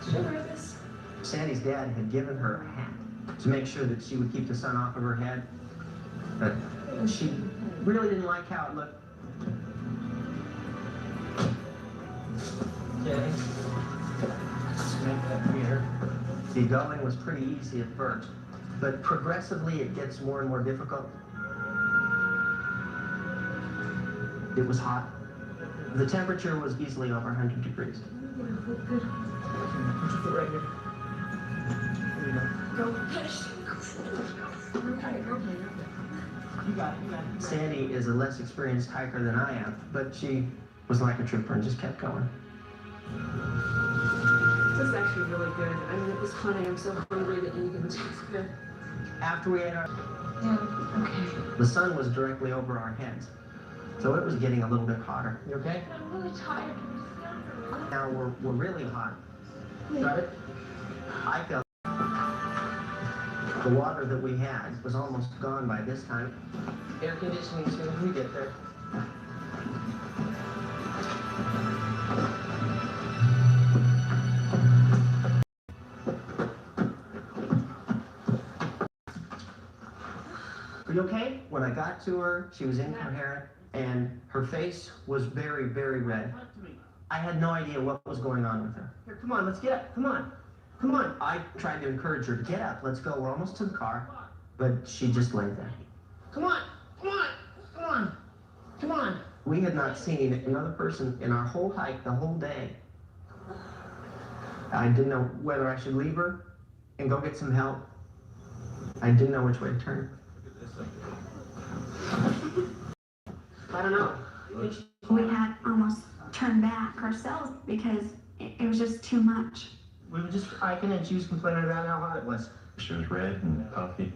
Sugar this. Sandy's dad had given her a hat to make sure that she would keep the sun off of her head. But she really didn't like how it looked. Okay. Let's make that here. The going was pretty easy at first, but progressively it gets more and more difficult. It was hot. The temperature was easily over 100 degrees. Good. Put your foot right here. There you go. Go. You got it. Sandy is a less experienced hiker than I am, but she was like a trooper and just kept going. This is actually really good. I mean, at this point, I am so hungry that anything tastes good. After we ate our... Yeah, okay. The sun was directly over our heads, so it was getting a little bit hotter. You okay? I'm really tired. Now we're really hot. Got it? I felt the water that we had was almost gone by this time. Air conditioning as soon as we get there. Are you okay? When I got to her, she was incoherent, and her face was very, very red. I had no idea what was going on with her. Here, come on, let's get up. Come on. Come on. I tried to encourage her to get up. Let's go. We're almost to the car. But she just lay there. Come on. Come on. Come on. Come on. We had not seen another person in our whole hike the whole day. I didn't know whether I should leave her and go get some help. I didn't know which way to turn. I don't know. We had almost turned back ourselves because it was just too much. We were just hiking and she was complaining about how hot it was. She was red and puffy.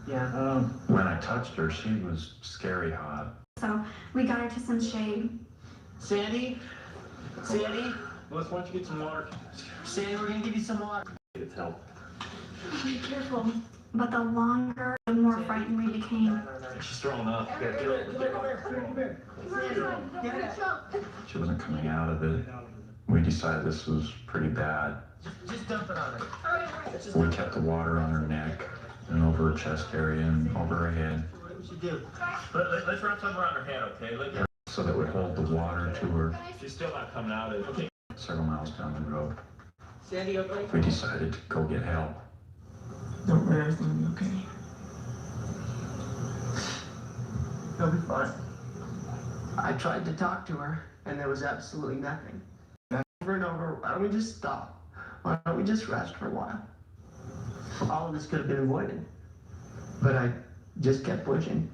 Yeah. When I touched her, she was scary hot. So we got her to some shade. Sandy? Sandy? Why don't you get some water? Sandy, we're gonna give you some water. It's help. Be careful. But the longer, the more frightened we became. She's throwing up. She wasn't coming out of it. We decided this was pretty bad. Just dump it on her. We kept the water on her neck and over her chest area and over her head. What we should do? Let's wrap something around her head, okay? So that would hold the water to her. She's still not coming out of it. Okay. Several miles down the road, Sandy, okay? we decided to go get help. Don't worry, everything will be okay. It'll be fine. I tried to talk to her, and there was absolutely nothing. Over and over, why don't we just stop? Why don't we just rest for a while? All of this could have been avoided, but I just kept pushing.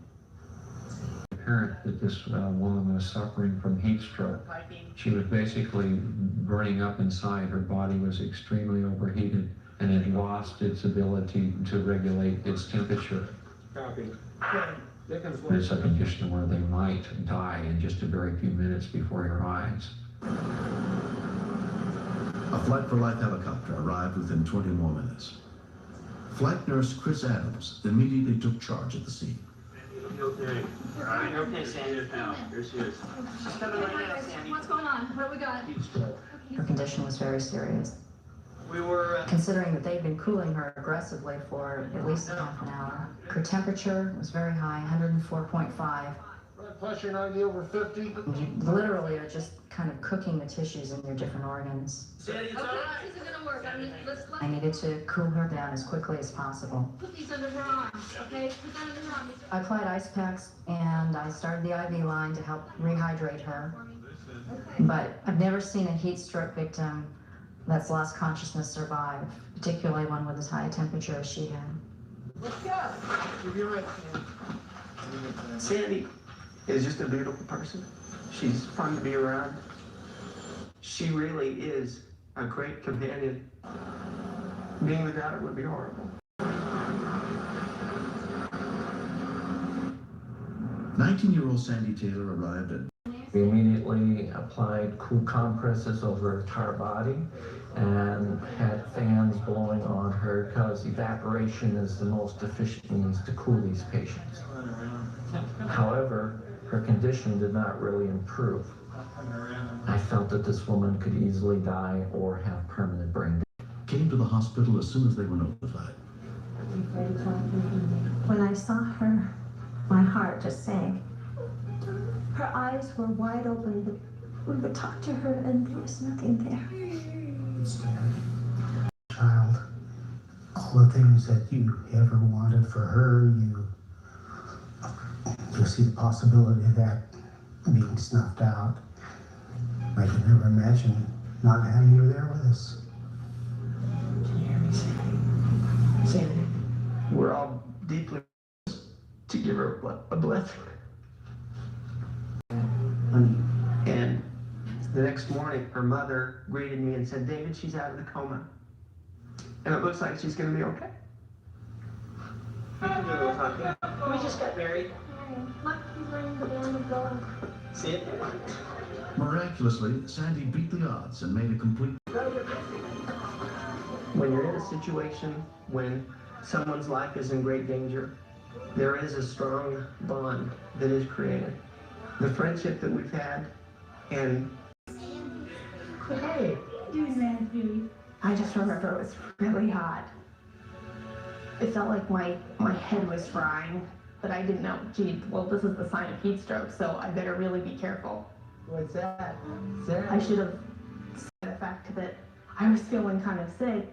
Apparent that this woman was suffering from heat stroke. She was basically burning up inside. Her body was extremely overheated and had lost its ability to regulate its temperature. Copy. It's a condition where they might die in just a very few minutes before your eyes. A Flight for Life helicopter arrived within 20 more minutes. Flight nurse Chris Adams immediately took charge at the scene. You okay? All right, you're okay, Sandy. Now, here she is. She's coming right now, Sandy. What's going on? What do we got? Her condition was very serious. We were... Considering that they'd been cooling her aggressively for at least half an hour. Her temperature was very high, 104.5. Blood pressure 90 over 50. You literally are just kind of cooking the tissues in your different organs. Sandy, it's all right. This isn't gonna work. I mean, let's I needed to cool her down as quickly as possible. put these under her arms, okay? Put that under her arms. I applied ice packs and I started the IV line to help rehydrate her. But I've never seen a heat stroke victim that's lost consciousness survive, particularly one with as high a temperature as she had. Let's go. You're right, Sandy. Sandy is just a beautiful person. She's fun to be around. She really is a great companion. Being without her would be horrible. 19-year-old Sandy Taylor arrived at We immediately applied cool compresses over her entire body and had fans blowing on her because evaporation is the most efficient means to cool these patients. However, her condition did not really improve. I felt that this woman could easily die or have permanent brain damage. came to the hospital as soon as they were notified. When I saw her, my heart just sank. Her eyes were wide open, but we would talk to her and there was nothing there. Child, all the things that you ever wanted for her, you see the possibility of that being snuffed out. I could never imagine not having you there with us. Sandy, we're all deeply to give her a blessing. And the next morning, her mother greeted me and said, David, she's out of the coma. And it looks like she's going to be okay. We just got married. See it? Miraculously, Sandy beat the odds and made a complete... When you're in a situation when someone's life is in great danger, there is a strong bond that is created. The friendship that we've had, and Hey, I just remember it was really hot. It felt like my head was frying, but I didn't know, gee, well, this is the sign of heat stroke, so I better really be careful. What's that? I should have said the fact that I was feeling kind of sick.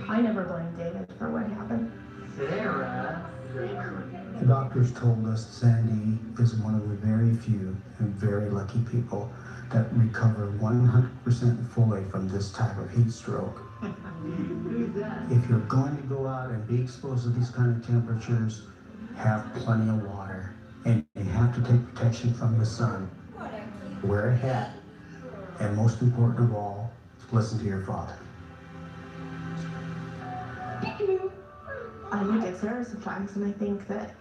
I never blamed David for what happened. Sarah. The doctors told us Sandy is one of the very few and very lucky people that recover 100% fully from this type of heat stroke. If you're going to go out and be exposed to these kind of temperatures, have plenty of water. And you have to take protection from the sun. Wear a hat. And most important of all, listen to your father. I look at Sarah sometimes and I think that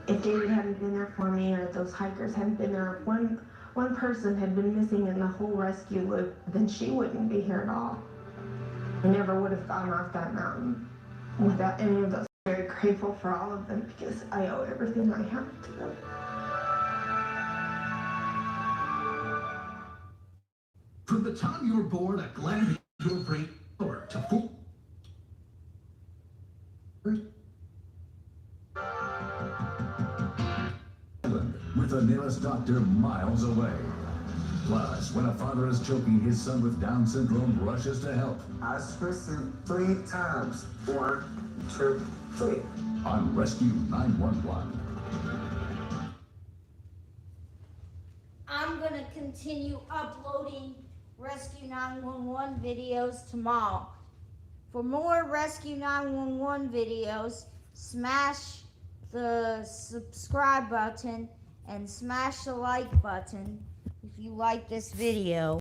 if David hadn't been there for me or if those hikers hadn't been there, if one person had been missing in the whole rescue loop, then she wouldn't be here at all. I never would have gone off that mountain without any of those. I'm very grateful for all of them because I owe everything I have to them. From the time you were born, a glad your brain or to full. With the nearest doctor miles away. Plus, when a father is choking his son with Down syndrome, rushes to help. I switched 3 times. 1, 2, 3. On Rescue 911. I'm gonna continue uploading Rescue 911 videos tomorrow. For more Rescue 911 videos, smash the subscribe button and smash the like button if you like this video.